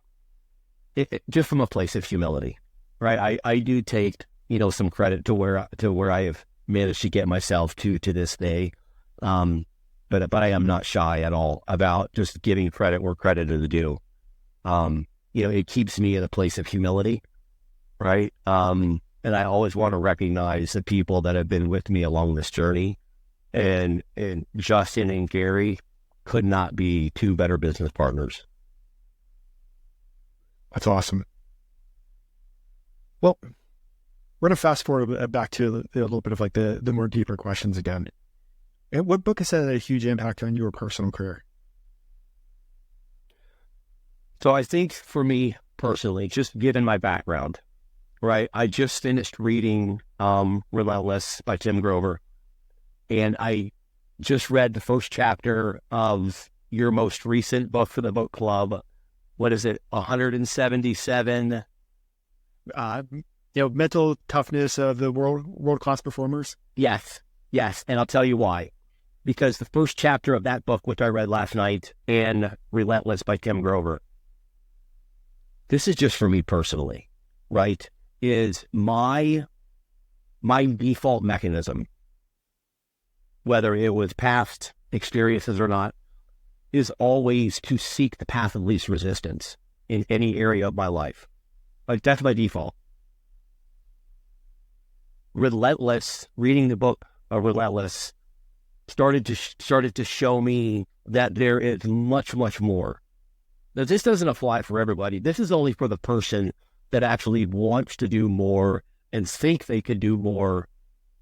just from a place of humility, right? I do take, some credit to where I have managed to get myself to this day. But I am not shy at all about just giving credit where credit is due. It keeps me in a place of humility, right? And I always want to recognize the people that have been with me along this journey. And Justin and Gary could not be two better business partners. That's awesome. Well, we're going to fast forward back to a little bit of like the more deeper questions again. And what book has had a huge impact on your personal career? So I think for me personally, just given my background, right? I just finished reading Relentless by Tim Grover, and I just read the first chapter of your most recent book for the book club. What is it? 177. Mental toughness of the world-class performers. Yes. And I'll tell you why. Because the first chapter of that book, which I read last night, and Relentless by Tim Grover, this is just for me personally, right? Is my default mechanism, whether it was past experiences or not, is always to seek the path of least resistance in any area of my life. Like, that's my default. Relentless, reading the book of Relentless, started to show me that there is much, much more. Now, this doesn't apply for everybody. This is only for the person that actually wants to do more and think they could do more,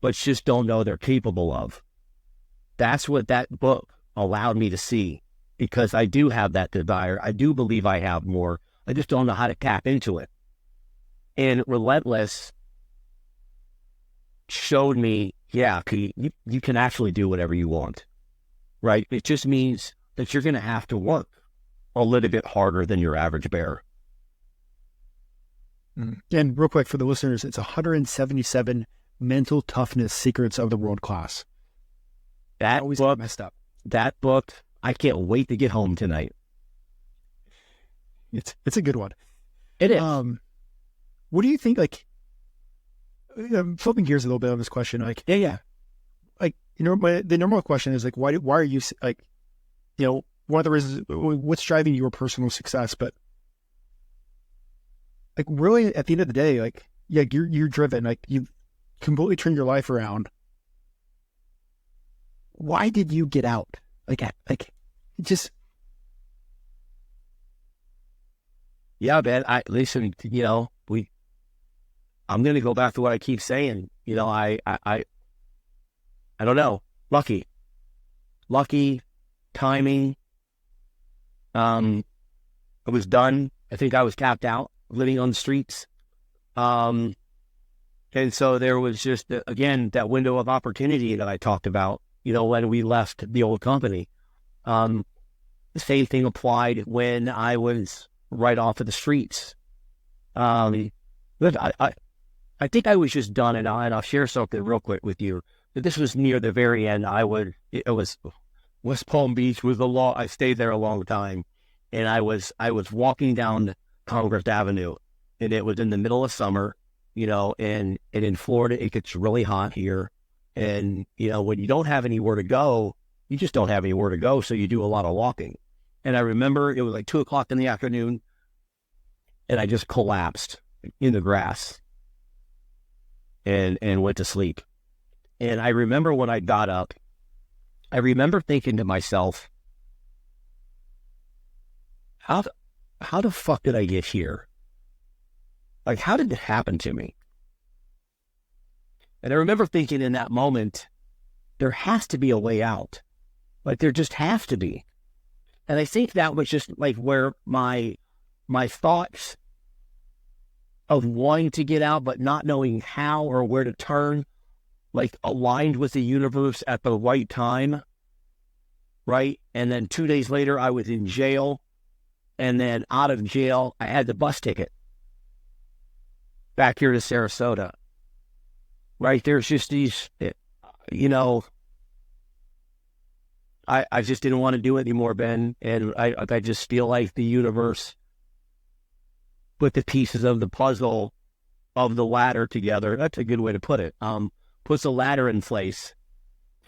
but just don't know they're capable of. That's what that book allowed me to see, because I do have that desire. I do believe I have more. I just don't know how to tap into it. And Relentless showed me, yeah, you can actually do whatever you want, right? It just means that you're going to have to work a little bit harder than your average bear. And real quick for the listeners, it's 177 mental toughness secrets of the world class. That always book, messed up. That book, I can't wait to get home tonight. It's a good one. It is. What do you think? Like, I'm flipping gears a little bit on this question. Like, yeah. Like, the normal question is like, why are you like, one of the reasons, what's driving your personal success, but like really at the end of the day, like, yeah, you're driven, like you've completely turned your life around. Why did you get out? Like just. Yeah, man, I'm going to go back to what I keep saying. I don't know. Lucky timing. I was done. I think I was tapped out, living on the streets. And so there was just, again, that window of opportunity that I talked about, when we left the old company. The same thing applied when I was right off of the streets. But I think I was just done, and I'll share something real quick with you. This was near the very end. It was West Palm Beach was I stayed there a long time, and I was walking down Congress Avenue, and it was in the middle of summer, and in Florida it gets really hot here, and when you don't have anywhere to go, you just don't have anywhere to go, so you do a lot of walking. And I remember it was like 2:00 in the afternoon, and I just collapsed in the grass and went to sleep. And I remember when I got up, I remember thinking to myself, how the fuck did I get here? Like, how did it happen to me? And I remember thinking in that moment, there has to be a way out. Like, there just has to be. And I think that was just like where my thoughts of wanting to get out, but not knowing how or where to turn, like aligned with the universe at the right time, right? And then 2 days later, I was in jail. And then out of jail, I had the bus ticket back here to Sarasota, right? There's just these, I just didn't want to do it anymore, Ben. And I just feel like the universe put the pieces of the puzzle of the ladder together. That's a good way to put it. Puts a ladder in place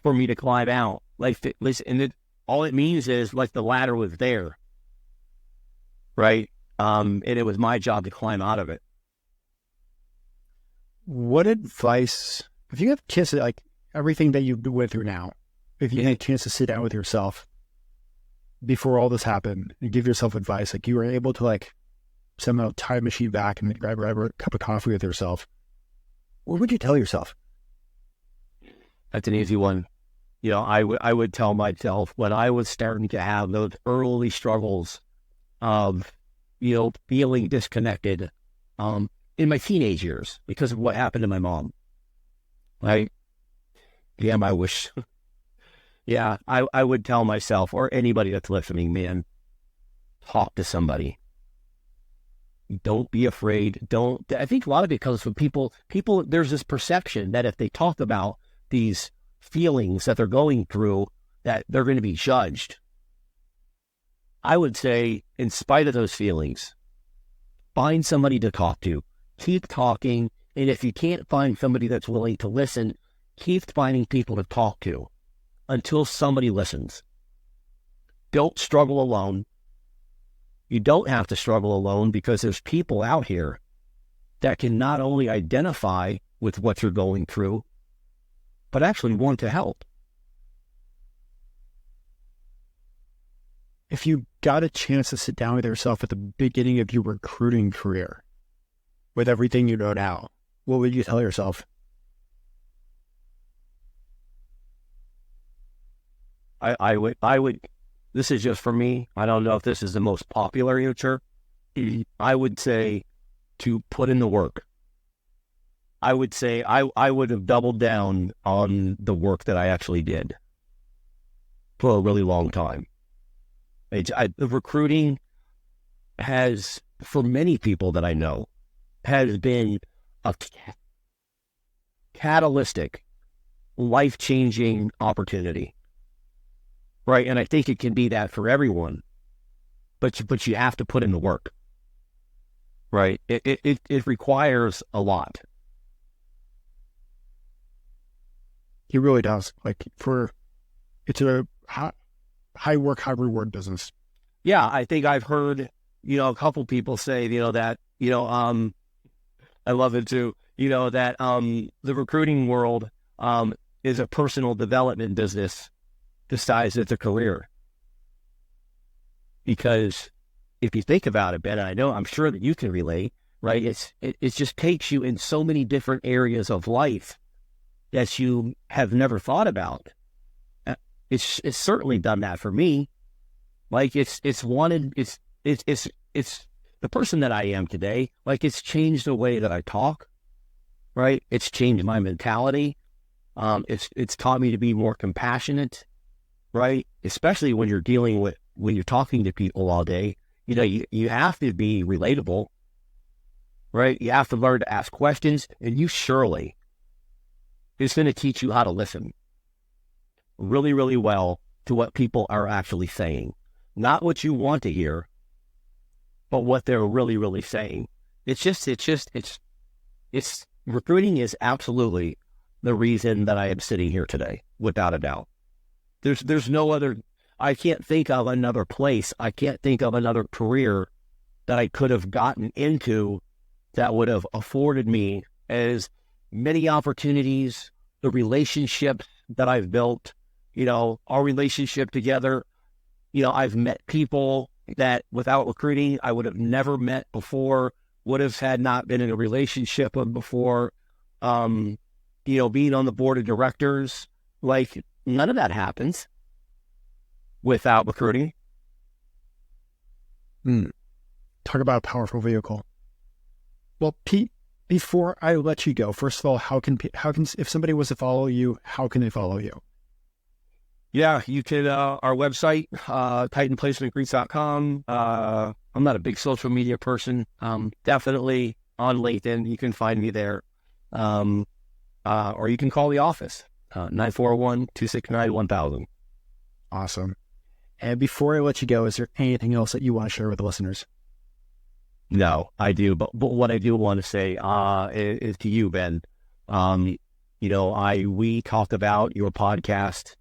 for me to climb out. Like, listen, all it means is like the ladder was there, right? And it was my job to climb out of it. What advice, if you have a chance to, like, everything that you've went through now, if you had a chance to sit down with yourself before all this happened and give yourself advice, like you were able to like somehow tie a machine back and grab a cup of coffee with yourself, what would you tell yourself? That's an easy one. I would tell myself when I was starting to have those early struggles of, feeling disconnected, in my teenage years because of what happened to my mom. Right? Damn, I wish. Yeah, I would tell myself or anybody that's listening, man, talk to somebody. Don't be afraid. I think a lot of it comes from people, there's this perception that if they talk about these feelings that they're going through, that they're going to be judged. I would say, in spite of those feelings, find somebody to talk to. Keep talking. And if you can't find somebody that's willing to listen, keep finding people to talk to until somebody listens. Don't struggle alone. You don't have to struggle alone because there's people out here that can not only identify with what you're going through, but actually want to help. If you got a chance to sit down with yourself at the beginning of your recruiting career, with everything you know now, what would you tell yourself? I would, this is just for me. I don't know if this is the most popular answer. I would say to put in the work. I would say I would have doubled down on the work that I actually did for a really long time. The recruiting has, for many people that I know, has been a catalytic, life-changing opportunity. Right, and I think it can be that for everyone, but you have to put in the work. Right, it requires a lot. He really does. It's a high work, high reward business. Yeah, I think I've heard, a couple people say, that, I love it too, that the recruiting world is a personal development business disguised as a career. Because if you think about it, Ben, and I'm sure that you can relate, right? It just takes you in so many different areas of life that you have never thought about. It's certainly done that for me. It's the person that I am today. It's changed the way that I talk, right? It's changed my mentality. It's taught me to be more compassionate. Right? Especially when you're talking to people all day, you have to be relatable, right? You have to learn to ask questions, and it's going to teach you how to listen really, really well to what people are actually saying. Not what you want to hear, but what they're really, really saying. Recruiting is absolutely the reason that I am sitting here today, without a doubt. There's no other, I can't think of another place, I can't think of another career that I could have gotten into that would have afforded me as many opportunities, the relationships that I've built, our relationship together. I've met people that without recruiting, I would have never met before, would have had not been in a relationship with before, being on the board of directors, none of that happens without recruiting. Talk about a powerful vehicle. Well, Pete, before I let you go, first of all, how can if somebody was to follow you, how can they follow you? Yeah, you can, our website, titanplacementgreets.com. I'm not a big social media person. Definitely on LinkedIn. You can find me there. Or you can call the office. 941-269-1000. Awesome. And before I let you go, is there anything else that you want to share with the listeners? No, I do. But what I do want to say is to you, Ben. We talk about your podcast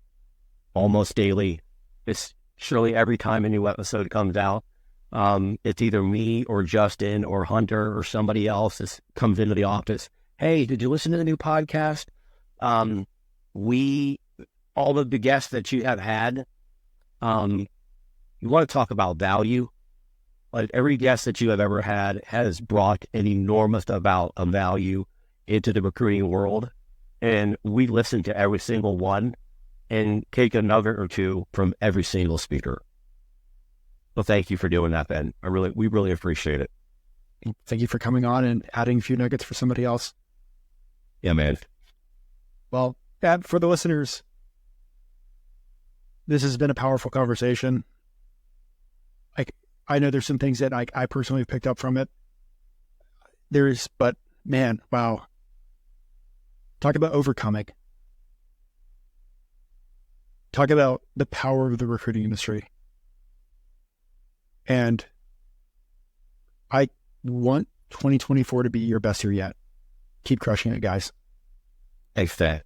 almost daily. It's surely every time a new episode comes out. It's either me or Justin or Hunter or somebody else that comes into the office. Hey, did you listen to the new podcast? All of the guests that you have had, you want to talk about value. Every guest that you have ever had has brought an enormous amount of value. into the recruiting world, and we listen to every single one and take a nugget or two from every single speaker. Well, thank you for doing that, Ben. We really appreciate it. Thank you for coming on and adding a few nuggets for somebody else. Yeah, man. Well, for the listeners, this has been a powerful conversation. I know there's some things that I personally have picked up from it. But man, wow. Talk about overcoming. Talk about the power of the recruiting industry. And I want 2024 to be your best year yet. Keep crushing it, guys. Thanks, Dad.